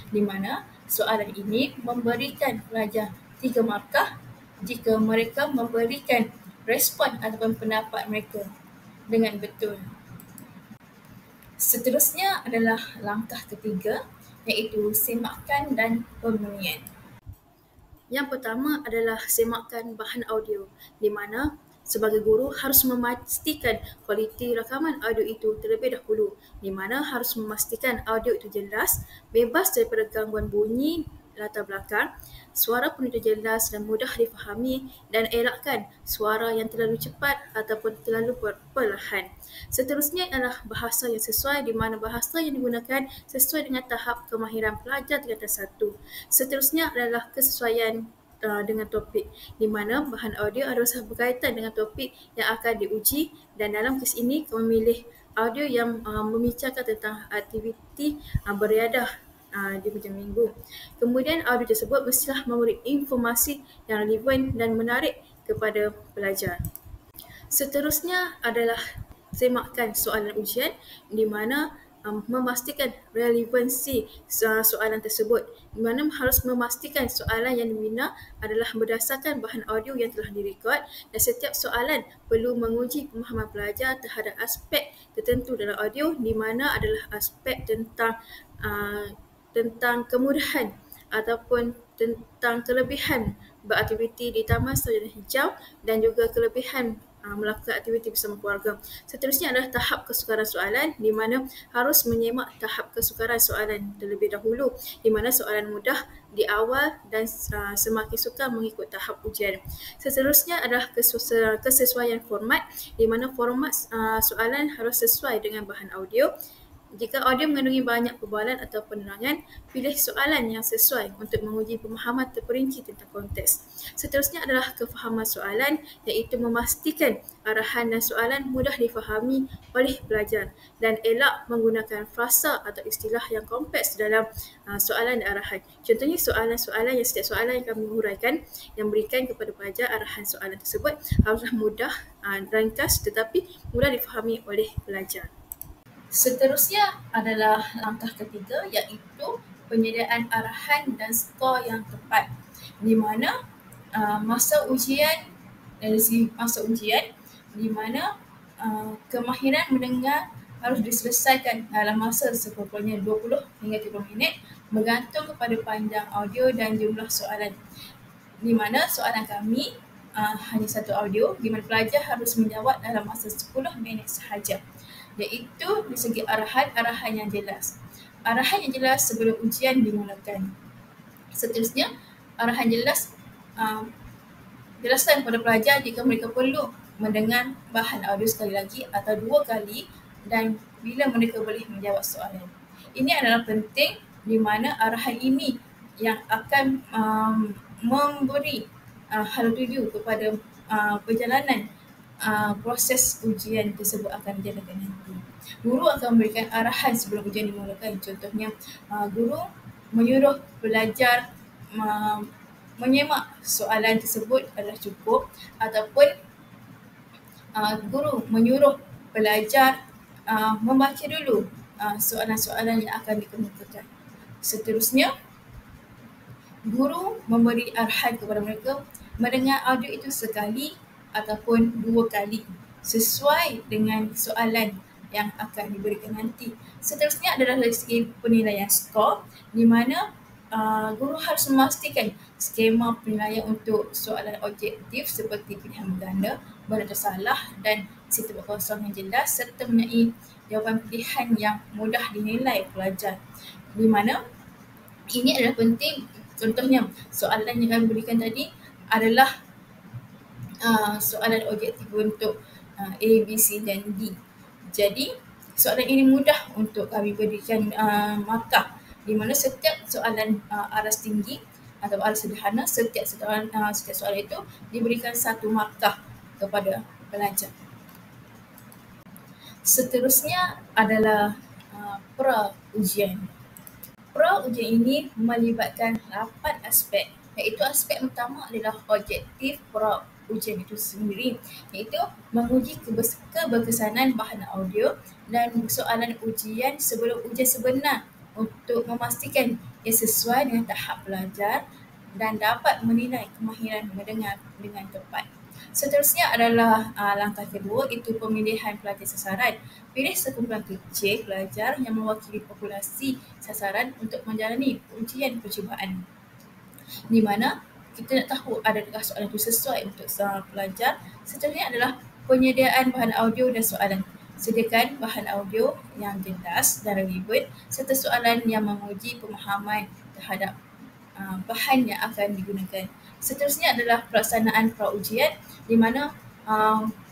di mana soalan ini memberikan pelajar 3 markah jika mereka memberikan respon ataupun pendapat mereka dengan betul. Seterusnya adalah langkah ketiga, iaitu semakan dan pembunyian. Yang pertama adalah semakan bahan audio, di mana sebagai guru harus memastikan kualiti rakaman audio itu terlebih dahulu, di mana harus memastikan audio itu jelas, bebas daripada gangguan bunyi latar belakang, suara pun itu jelas dan mudah difahami, dan elakkan suara yang terlalu cepat ataupun terlalu perlahan. Seterusnya adalah bahasa yang sesuai, di mana bahasa yang digunakan sesuai dengan tahap kemahiran pelajar tingkatan 1. Seterusnya adalah kesesuaian dengan topik, di mana bahan audio harus berkaitan dengan topik yang akan diuji, dan dalam kes ini kami memilih audio yang membicarakan tentang aktiviti beriadah di hujung minggu. Kemudian audio tersebut mestilah memberi informasi yang relevan dan menarik kepada pelajar. Seterusnya adalah semakan soalan ujian, di mana memastikan relevansi soalan tersebut, di mana harus memastikan soalan yang dibina adalah berdasarkan bahan audio yang telah direkod, dan setiap soalan perlu menguji pemahaman pelajar terhadap aspek tertentu dalam audio, di mana adalah aspek tentang kemudahan ataupun tentang kelebihan beraktiviti di Taman Sarjana Hijau dan juga kelebihan melakukan aktiviti bersama keluarga. Seterusnya adalah tahap kesukaran soalan, di mana harus menyemak tahap kesukaran soalan terlebih dahulu, di mana soalan mudah di awal dan semakin sukar mengikut tahap ujian. Seterusnya adalah kesesuaian format, di mana format soalan harus sesuai dengan bahan audio, Jika audio mengandungi banyak perbualan atau penerangan, pilih soalan yang sesuai untuk menguji pemahaman terperinci tentang konteks. Seterusnya adalah kefahaman soalan, iaitu memastikan arahan dan soalan mudah difahami oleh pelajar dan elak menggunakan frasa atau istilah yang kompleks dalam soalan dan arahan. Contohnya soalan-soalan yang setiap soalan yang kami huraikan yang berikan kepada pelajar arahan soalan tersebut haruslah mudah, ringkas tetapi mudah difahami oleh pelajar. Seterusnya adalah langkah ketiga, iaitu penyediaan arahan dan skor yang tepat, di mana masa ujian, dari segi masa ujian, di mana kemahiran mendengar harus diselesaikan dalam masa sepuluhnya 20 hingga 30 minit bergantung kepada panjang audio dan jumlah soalan, di mana soalan kami hanya satu audio, di mana pelajar harus menjawab dalam masa 10 minit sahaja, iaitu di segi arahan yang jelas. Arahan yang jelas sebelum ujian dimulakan. Seterusnya, arahan jelas jelaskan kepada pelajar jika mereka perlu mendengar bahan audio sekali lagi atau 2 kali dan bila mereka boleh menjawab soalan. Ini adalah penting, di mana arahan ini yang akan memberi hala tuju kepada perjalanan proses ujian tersebut akan dijalankan nanti. Guru akan memberikan arahan sebelum ujian dimulakan. Contohnya, guru menyuruh pelajar menyemak soalan tersebut adalah cukup, ataupun guru menyuruh pelajar membaca dulu soalan-soalan yang akan dikemukakan. Seterusnya, guru memberi arahan kepada mereka mendengar audio itu sekali ataupun 2 kali sesuai dengan soalan yang akan diberikan nanti. Seterusnya adalah dari segi penilaian skor, di mana guru harus memastikan skema penilaian untuk soalan objektif seperti pilihan berganda, benar atau salah dan isi tempat kosong yang jelas serta mempunyai jawapan pilihan yang mudah dinilai pelajar, di mana ini adalah penting. Contohnya, soalan yang kami berikan tadi adalah soalan objektif untuk A, B, C dan D. Jadi, soalan ini mudah untuk kami berikan markah, di mana setiap soalan aras tinggi atau aras sederhana, setiap soalan itu diberikan 1 markah kepada pelajar. Seterusnya adalah pra-ujian. Pra-ujian ini melibatkan 8 aspek, iaitu aspek pertama adalah objektif pra-ujian itu sendiri, iaitu menguji keberkesanan bahan audio dan soalan ujian sebelum ujian sebenar untuk memastikan ia sesuai dengan tahap pelajar dan dapat menilai kemahiran mendengar dengan tepat. Seterusnya adalah langkah kedua, iaitu pemilihan pelajar sasaran. Pilih sekumpulan kecil pelajar yang mewakili populasi sasaran untuk menjalani ujian percubaan, di mana kita nak tahu adakah soalan itu sesuai untuk seorang pelajar. Seterusnya adalah penyediaan bahan audio dan soalan. Sediakan bahan audio yang jelas dan relevan serta soalan yang menguji pemahaman terhadap bahan yang akan digunakan. Seterusnya adalah pelaksanaan pra-ujian, di mana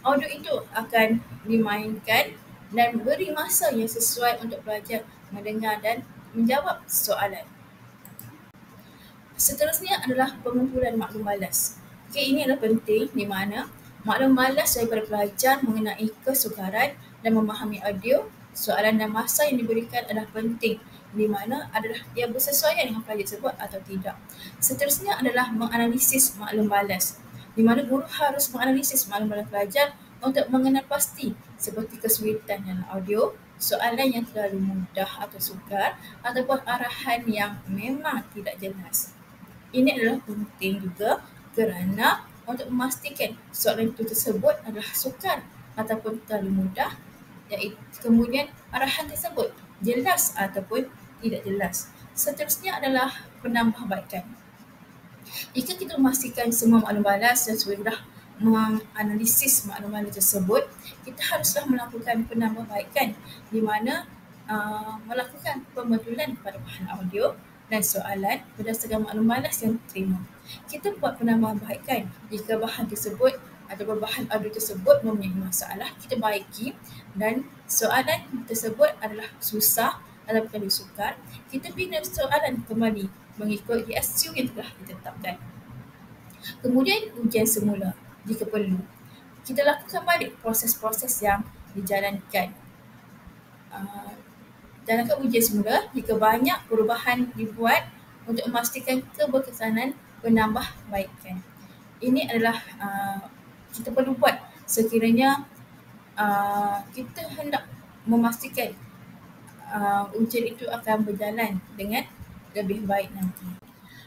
audio itu akan dimainkan dan beri masa yang sesuai untuk pelajar mendengar dan menjawab soalan. Seterusnya adalah pengumpulan maklum balas. Ini adalah penting, di mana maklum balas daripada pelajar mengenai kesukaran dan memahami audio, soalan dan masa yang diberikan adalah penting, di mana adalah dia bersesuaian dengan pelajar tersebut atau tidak. Seterusnya adalah menganalisis maklum balas, di mana guru harus menganalisis maklum balas pelajar untuk mengenal pasti seperti kesulitan dalam audio, soalan yang terlalu mudah atau sukar, ataupun arahan yang memang tidak jelas. Ini adalah penting juga kerana untuk memastikan soalan itu tersebut adalah sukar ataupun terlalu mudah, iaitu kemudian arahan tersebut jelas ataupun tidak jelas. Seterusnya adalah penambahbaikan. Jika kita memastikan semua maklum balas dan sudah menganalisis maklum balas tersebut, kita haruslah melakukan penambahbaikan, di mana melakukan pembetulan pada bahan audio dan soalan berdasarkan maklum balas yang diterima. Kita buat penambahbaikan jika bahan tersebut atau bahan audio tersebut mempunyai masalah, kita baiki dan soalan tersebut adalah susah dalam keadaan sukar, kita bina soalan kembali mengikut GSU yang telah ditetapkan. Kemudian ujian semula jika perlu. Kita lakukan balik proses-proses yang dijalankan. Jalankan ujian semula jika banyak perubahan dibuat untuk memastikan keberkesanan penambahbaikan. Ini adalah kita perlu buat sekiranya kita hendak memastikan ujian itu akan berjalan dengan lebih baik nanti.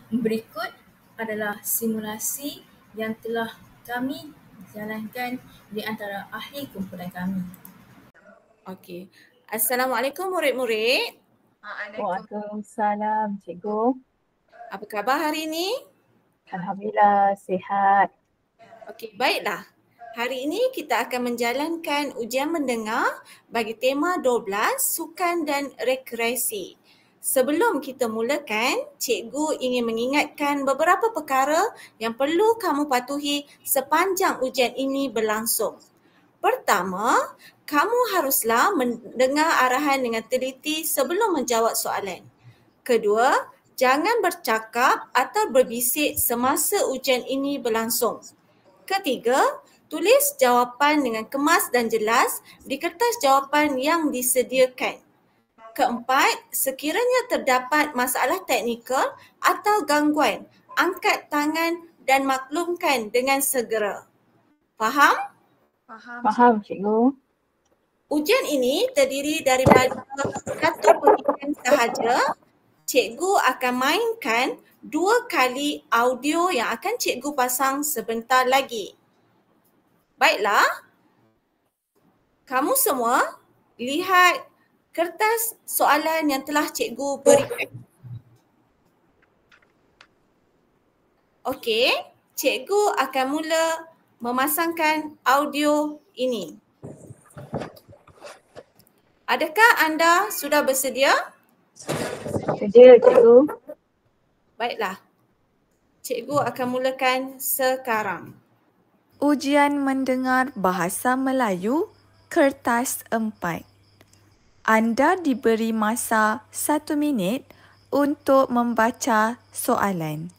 Berikut adalah simulasi yang telah kami jalankan di antara ahli kumpulan kami. Okey. Assalamualaikum murid-murid. Waalaikumsalam, cikgu. Apa khabar hari ini? Alhamdulillah, sihat. Okey, baiklah. Hari ini kita akan menjalankan ujian mendengar bagi tema 12, sukan dan rekreasi. Sebelum kita mulakan, cikgu ingin mengingatkan beberapa perkara yang perlu kamu patuhi sepanjang ujian ini berlangsung. Pertama, kamu haruslah mendengar arahan dengan teliti sebelum menjawab soalan. Kedua, jangan bercakap atau berbisik semasa ujian ini berlangsung. Ketiga, tulis jawapan dengan kemas dan jelas di kertas jawapan yang disediakan. Keempat, sekiranya terdapat masalah teknikal atau gangguan, angkat tangan dan maklumkan dengan segera. Faham? Faham, cikgu. Ujian ini terdiri daripada satu ujian sahaja. Cikgu akan mainkan 2 kali audio yang akan cikgu pasang sebentar lagi. Baiklah, kamu semua lihat kertas soalan yang telah cikgu berikan. Okey, cikgu akan mula memasangkan audio ini. Adakah anda sudah bersedia? Sedia, cikgu. Baiklah, cikgu akan mulakan sekarang. Ujian mendengar bahasa Melayu, kertas 4. Anda diberi masa 1 minit untuk membaca soalan.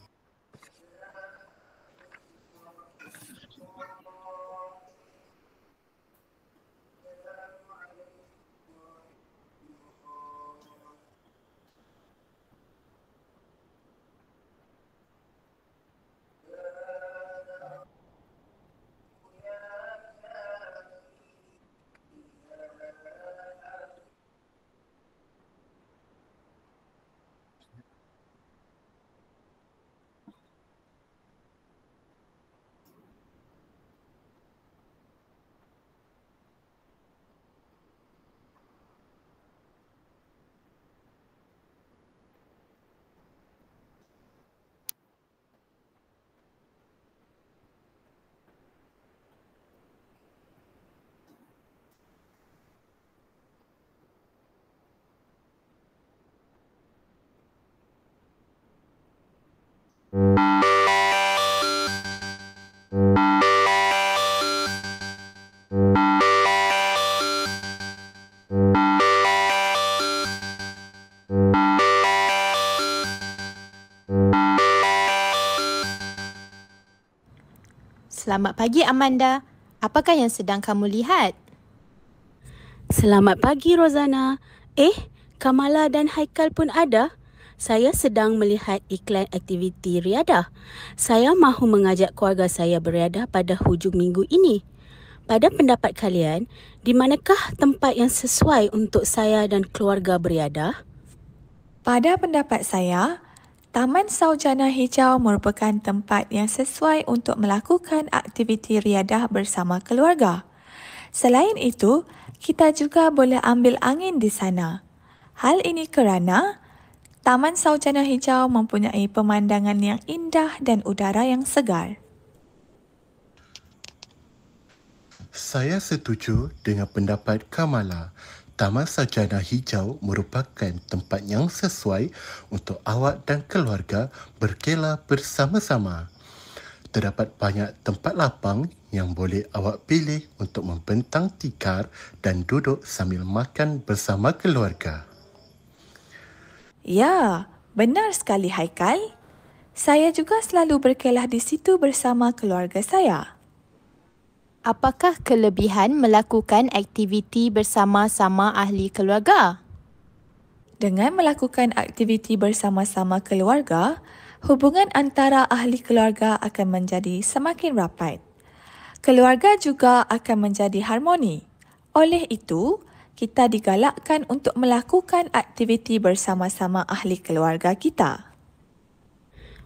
Selamat pagi Amanda. Apakah yang sedang kamu lihat? Selamat pagi Rozana. Kamala dan Haikal pun ada? Saya sedang melihat iklan aktiviti riadah. Saya mahu mengajak keluarga saya beriadah pada hujung minggu ini. Pada pendapat kalian, di manakah tempat yang sesuai untuk saya dan keluarga beriadah? Pada pendapat saya, Taman Saujana Hijau merupakan tempat yang sesuai untuk melakukan aktiviti riadah bersama keluarga. Selain itu, kita juga boleh ambil angin di sana. Hal ini kerana Taman Saujana Hijau mempunyai pemandangan yang indah dan udara yang segar. Saya setuju dengan pendapat Kamala. Taman Sarjana Hijau merupakan tempat yang sesuai untuk awak dan keluarga berkelah bersama-sama. Terdapat banyak tempat lapang yang boleh awak pilih untuk membentang tikar dan duduk sambil makan bersama keluarga. Ya, benar sekali Haikal. Saya juga selalu berkelah di situ bersama keluarga saya. Apakah kelebihan melakukan aktiviti bersama-sama ahli keluarga? Dengan melakukan aktiviti bersama-sama keluarga, hubungan antara ahli keluarga akan menjadi semakin rapat. Keluarga juga akan menjadi harmoni. Oleh itu, kita digalakkan untuk melakukan aktiviti bersama-sama ahli keluarga kita.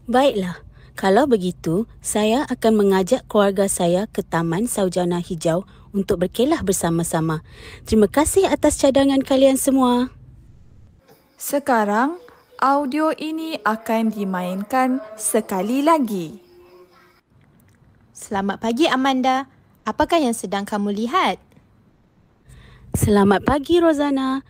Baiklah, kalau begitu, saya akan mengajak keluarga saya ke Taman Saujana Hijau untuk berkelah bersama-sama. Terima kasih atas cadangan kalian semua. Sekarang, audio ini akan dimainkan sekali lagi. Selamat pagi Amanda. Apakah yang sedang kamu lihat? Selamat pagi Rozana.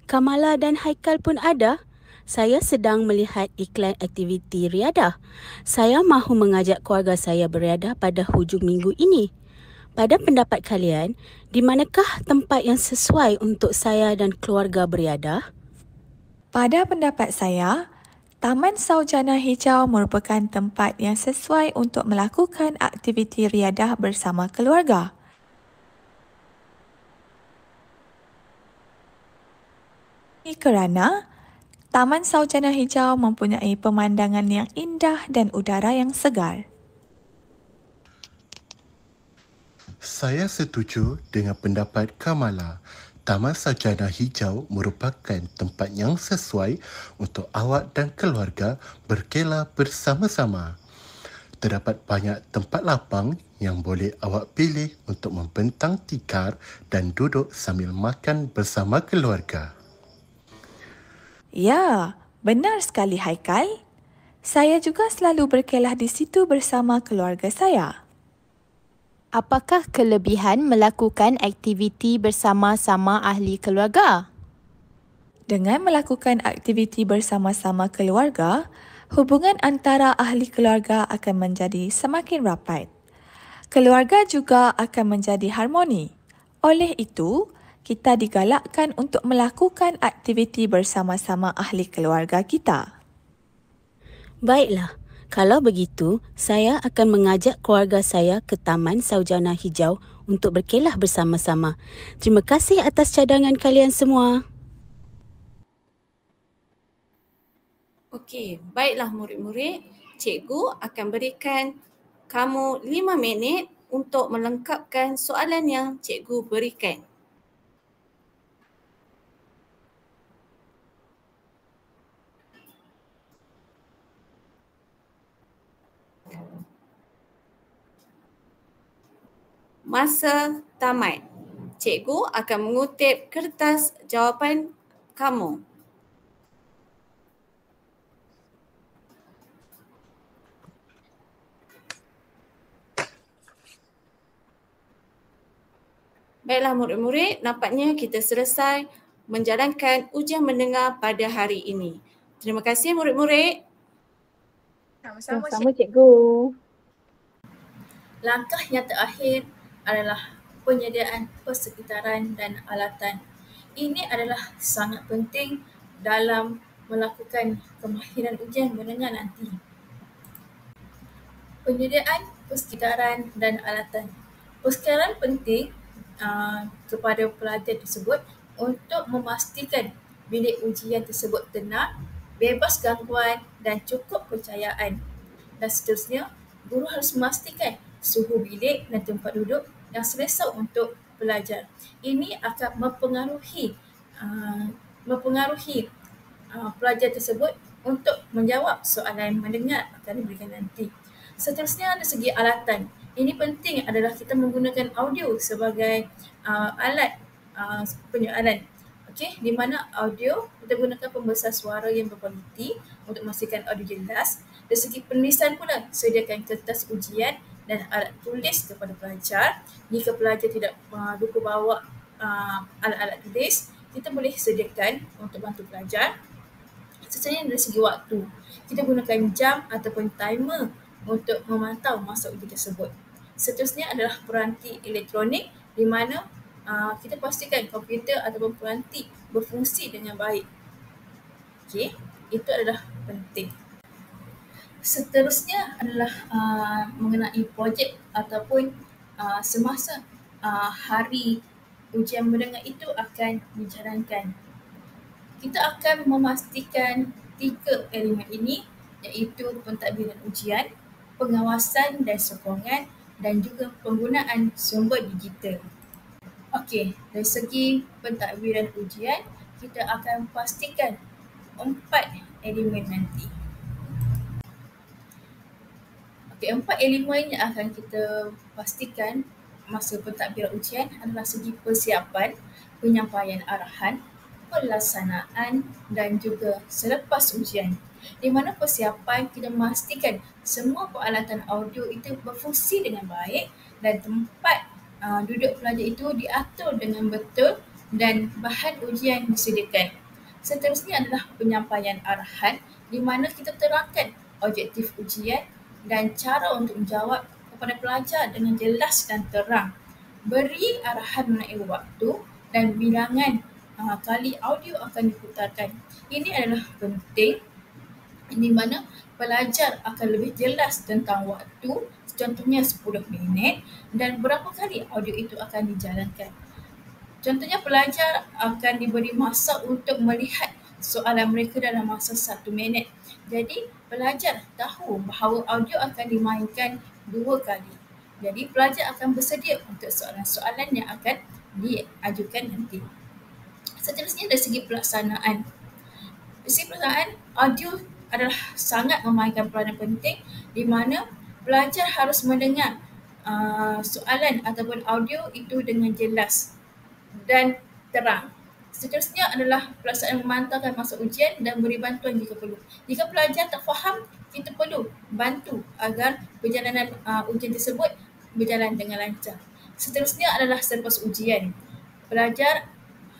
Kamala dan Haikal pun ada? Saya sedang melihat iklan aktiviti riadah. Saya mahu mengajak keluarga saya beriadah pada hujung minggu ini. Pada pendapat kalian, di manakah tempat yang sesuai untuk saya dan keluarga beriadah? Pada pendapat saya, Taman Saujana Hijau merupakan tempat yang sesuai untuk melakukan aktiviti riadah bersama keluarga. Ini kerana Taman Saujana Hijau mempunyai pemandangan yang indah dan udara yang segar. Saya setuju dengan pendapat Kamala. Taman Saujana Hijau merupakan tempat yang sesuai untuk awak dan keluarga berkelah bersama-sama. Terdapat banyak tempat lapang yang boleh awak pilih untuk membentang tikar dan duduk sambil makan bersama keluarga. Ya, benar sekali Haikal. Saya juga selalu berkelah di situ bersama keluarga saya. Apakah kelebihan melakukan aktiviti bersama-sama ahli keluarga? Dengan melakukan aktiviti bersama-sama keluarga, hubungan antara ahli keluarga akan menjadi semakin rapat. Keluarga juga akan menjadi harmoni. Oleh itu, kita digalakkan untuk melakukan aktiviti bersama-sama ahli keluarga kita. Baiklah, kalau begitu, saya akan mengajak keluarga saya ke Taman Saujana Hijau untuk berkelah bersama-sama. Terima kasih atas cadangan kalian semua. Okey, baiklah murid-murid. Cikgu akan berikan kamu 5 minit untuk melengkapkan soalan yang cikgu berikan. Masa tamat. Cikgu akan mengutip kertas jawapan kamu. Baiklah murid-murid, nampaknya kita selesai menjalankan ujian mendengar pada hari ini. Terima kasih murid-murid. Sama-sama cikgu. Langkah yang terakhir adalah penyediaan persekitaran dan alatan. Ini adalah sangat penting dalam melakukan kemahiran ujian mendengar nanti. Penyediaan persekitaran dan alatan. Persekitaran penting kepada pelajar tersebut untuk memastikan bilik ujian tersebut tenang, bebas gangguan dan cukup kepercayaan. Dan seterusnya, guru harus memastikan suhu bilik dan tempat duduk yang selesa untuk pelajar. Ini akan mempengaruhi pelajar tersebut untuk menjawab soalan mendengar akan diberikan nanti. Seterusnya dari segi alatan. Ini penting adalah kita menggunakan audio sebagai alat penyoalan. Okey, di mana audio kita gunakan pembesar suara yang berkualiti untuk memastikan audio jelas. Dari segi penulisan pula, sediakan kertas ujian dan alat tulis kepada pelajar. Jika pelajar tidak lupa bawa alat-alat tulis, kita boleh sediakan untuk bantu pelajar. Seterusnya dari segi waktu, kita gunakan jam ataupun timer untuk memantau masa ujian tersebut. Seterusnya adalah peranti elektronik di mana kita pastikan komputer ataupun peranti berfungsi dengan baik. Okey, itu adalah penting. Seterusnya adalah mengenai projek ataupun semasa hari ujian mendengar itu akan dijalankan. Kita akan memastikan 3 elemen ini, iaitu pentadbiran ujian, pengawasan dan sokongan dan juga penggunaan sumber digital. Okey, dari segi pentadbiran ujian, kita akan pastikan 4 elemen nanti. Okey, 4 elemen yang akan kita pastikan masa pentadbiran ujian adalah segi persiapan, penyampaian arahan, pelaksanaan dan juga selepas ujian. Di mana persiapan kita memastikan semua peralatan audio itu berfungsi dengan baik dan tempat duduk pelajar itu diatur dengan betul dan bahan ujian disediakan. Seterusnya adalah penyampaian arahan di mana kita terangkan objektif ujian dan cara untuk menjawab kepada pelajar dengan jelas dan terang. Beri arahan mengenai waktu dan bilangan kali audio akan diputarkan. Ini adalah penting di mana pelajar akan lebih jelas tentang waktu, contohnya 10 minit dan berapa kali audio itu akan dijalankan. Contohnya pelajar akan diberi masa untuk melihat soalan mereka dalam masa 1 minit. Jadi pelajar tahu bahawa audio akan dimainkan 2 kali. Jadi pelajar akan bersedia untuk soalan-soalan yang akan diajukan nanti. Seterusnya dari segi pelaksanaan. Dari segi pelaksanaan, audio adalah sangat memainkan peranan penting di mana pelajar harus mendengar soalan ataupun audio itu dengan jelas dan terang. Seterusnya adalah pelaksanaan memantaukan masa ujian dan beri bantuan jika perlu. Jika pelajar tak faham, kita perlu bantu agar perjalanan ujian tersebut berjalan dengan lancar. Seterusnya adalah selepas ujian. Pelajar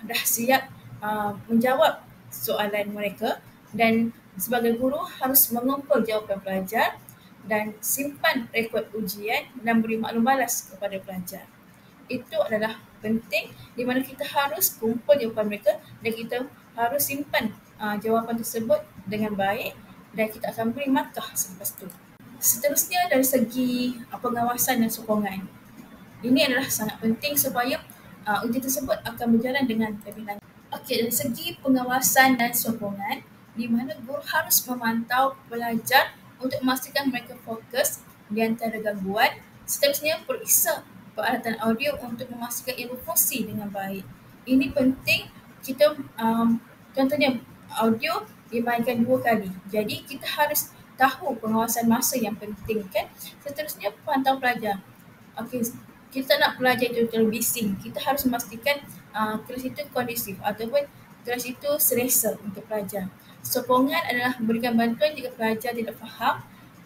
dah siap menjawab soalan mereka dan sebagai guru harus mengumpul jawapan pelajar dan simpan rekod ujian dan beri maklum balas kepada pelajar. Itu adalah penting di mana kita harus kumpul jawapan mereka dan kita harus simpan jawapan tersebut dengan baik dan kita akan beri markah selepas itu. Seterusnya dari segi pengawasan dan sokongan. Ini adalah sangat penting supaya ujian tersebut akan berjalan dengan lebih lancar. Okey, dari segi pengawasan dan sokongan, di mana guru harus memantau pelajar untuk memastikan mereka fokus di antara gangguan. Seterusnya, periksa peralatan audio untuk memastikan ia berfungsi dengan baik. Ini penting kita, contohnya audio dimainkan 2 kali. Jadi kita harus tahu pengawasan masa yang penting kan. Seterusnya, pantau pelajar. Okey, kita nak pelajar itu terlalu bising. Kita harus memastikan kelas itu kondusif ataupun kelas itu selesa untuk pelajar. Sokongan adalah berikan bantuan jika pelajar tidak faham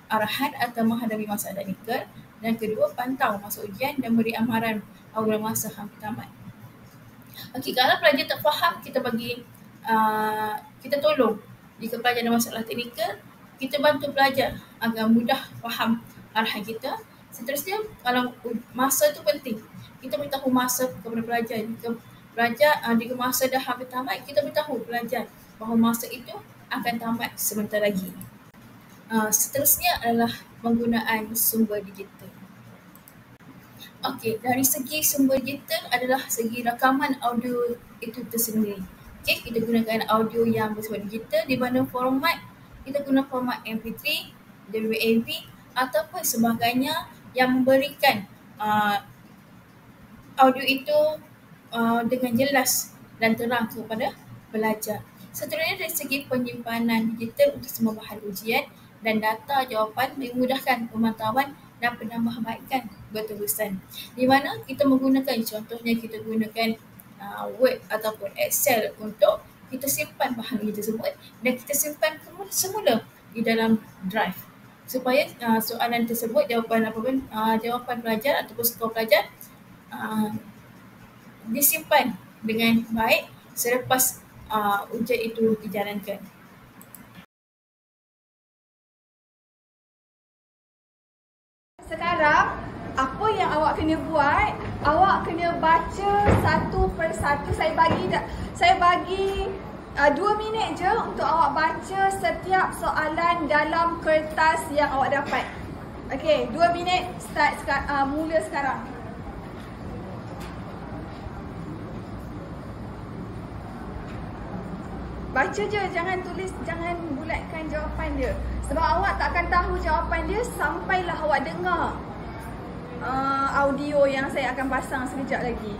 arahan atau menghadapi masalah teknikal. Dan kedua, pantau masa ujian dan beri amaran apabila masa hampir tamat. Okey, kalau pelajar tak faham, kita tolong. Jika pelajar ada masalah teknikal, kita bantu pelajar agar mudah faham arahan kita. Seterusnya, kalau masa itu penting, kita beritahu masa kepada pelajar. Jika masa dah hampir tamat, kita beritahu pelajar bahawa masa itu akan tamat sebentar lagi. Seterusnya adalah penggunaan sumber digital. Okey, dari segi sumber digital adalah segi rakaman audio itu tersendiri. Okey, kita gunakan audio yang bersifat digital di mana format, kita guna format MP3, WAV ataupun sebagainya yang memberikan audio itu dengan jelas dan terang kepada pelajar. Seterusnya dari segi penyimpanan digital untuk semua bahan ujian dan data jawapan memudahkan pemantauan dan penambahbaikan berterusan. Di mana kita menggunakan, contohnya kita gunakan Word ataupun Excel untuk kita simpan bahan ujian tersebut dan kita simpan semula di dalam drive supaya soalan tersebut, jawapan pelajar ataupun skor pelajar disimpan dengan baik selepas ujian itu dijalankan. Sekarang, apa kena buat, awak kena baca satu persatu. Saya bagi 2 minit je untuk awak baca setiap soalan dalam kertas yang awak dapat. Okey, 2 minit mula sekarang. Baca je, jangan tulis, jangan bulatkan jawapan dia. Sebab awak tak akan tahu jawapan dia sampailah awak dengar audio yang saya akan pasang sekejap lagi.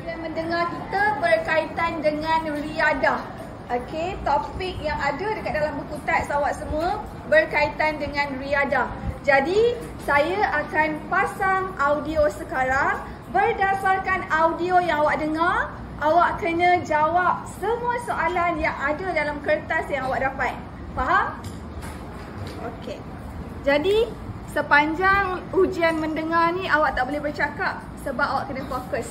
Yang mendengar kita berkaitan dengan riadah. Okey, topik yang ada dekat dalam buku teks awak semua berkaitan dengan riadah. Jadi, saya akan pasang audio sekarang. Berdasarkan audio yang awak dengar, awak kena jawab semua soalan yang ada dalam kertas yang awak dapat. Faham? Okey. Jadi, sepanjang ujian mendengar ni awak tak boleh bercakap sebab awak kena fokus.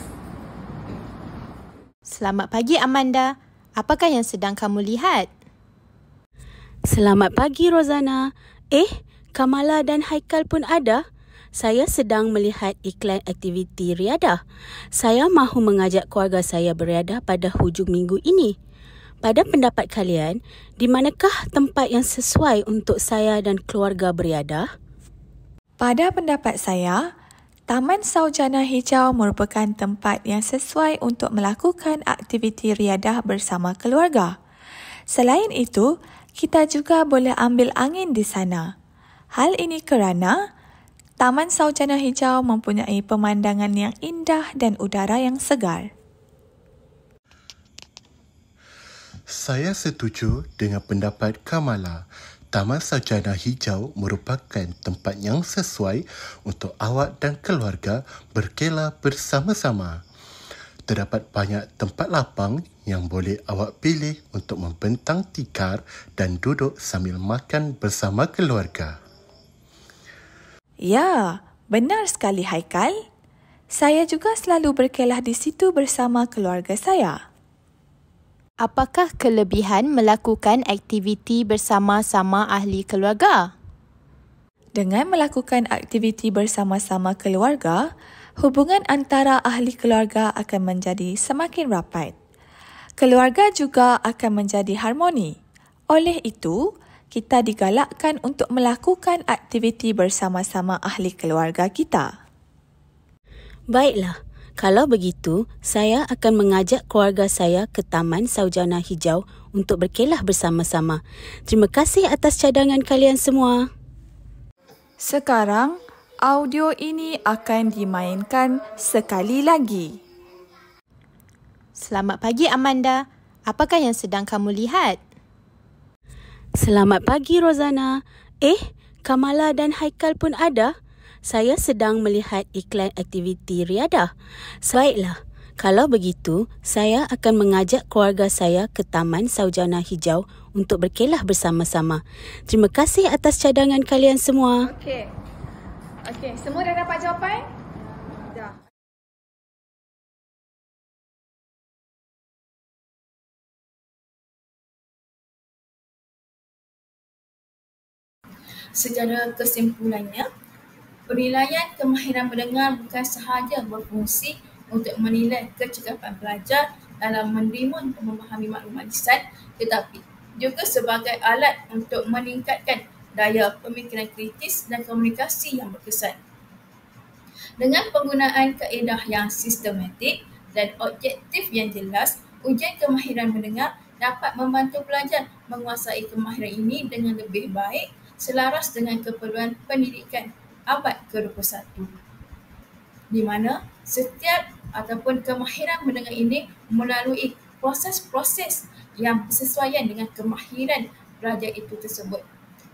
Selamat pagi Amanda. Apakah yang sedang kamu lihat? Selamat pagi Rozana. Kamala dan Haikal pun ada? Saya sedang melihat iklan aktiviti riadah. Saya mahu mengajak keluarga saya beriadah pada hujung minggu ini. Pada pendapat kalian, di manakah tempat yang sesuai untuk saya dan keluarga beriadah? Pada pendapat saya, Taman Saujana Hijau merupakan tempat yang sesuai untuk melakukan aktiviti riadah bersama keluarga. Selain itu, kita juga boleh ambil angin di sana. Hal ini kerana Taman Saujana Hijau mempunyai pemandangan yang indah dan udara yang segar. Saya setuju dengan pendapat Kamala. Taman Saujana Hijau merupakan tempat yang sesuai untuk awak dan keluarga berkela bersama-sama. Terdapat banyak tempat lapang yang boleh awak pilih untuk membentang tikar dan duduk sambil makan bersama keluarga. Ya, benar sekali Haikal. Saya juga selalu berkelah di situ bersama keluarga saya. Apakah kelebihan melakukan aktiviti bersama-sama ahli keluarga? Dengan melakukan aktiviti bersama-sama keluarga, hubungan antara ahli keluarga akan menjadi semakin rapat. Keluarga juga akan menjadi harmoni. Oleh itu, kita digalakkan untuk melakukan aktiviti bersama-sama ahli keluarga kita. Baiklah. Kalau begitu, saya akan mengajak keluarga saya ke Taman Saujana Hijau untuk berkelah bersama-sama. Terima kasih atas cadangan kalian semua. Sekarang, audio ini akan dimainkan sekali lagi. Selamat pagi Amanda. Apakah yang sedang kamu lihat? Selamat pagi Rozana. Kamala dan Haikal pun ada? Saya sedang melihat iklan aktiviti riadah. Baiklah, kalau begitu, saya akan mengajak keluarga saya ke Taman Saujana Hijau untuk berkelah bersama-sama. Terima kasih atas cadangan kalian semua. Okey, semua dah dapat jawapan? Dah. Secara kesimpulannya, penilaian kemahiran mendengar bukan sahaja berfungsi untuk menilai kecekapan pelajar dalam menerima dan memahami maklumat lisan, tetapi juga sebagai alat untuk meningkatkan daya pemikiran kritis dan komunikasi yang berkesan. Dengan penggunaan kaedah yang sistematik dan objektif yang jelas, ujian kemahiran mendengar dapat membantu pelajar menguasai kemahiran ini dengan lebih baik selaras dengan keperluan pendidikan abad ke-21, di mana setiap ataupun kemahiran mendengar ini melalui proses-proses yang bersesuaian dengan kemahiran pelajar itu tersebut,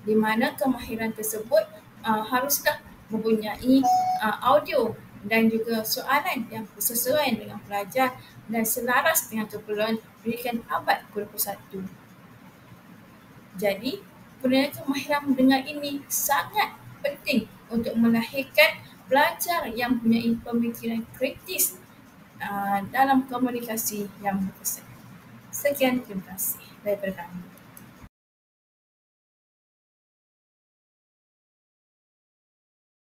di mana kemahiran tersebut haruslah mempunyai audio dan juga soalan yang bersesuaian dengan pelajar dan selaras dengan keperluan pendidikan abad ke-21. Jadi, penilaian kemahiran mendengar ini sangat penting untuk melahirkan pelajar yang mempunyai pemikiran kritis dalam komunikasi yang berkesan. Sekian, terima kasih daripada kami.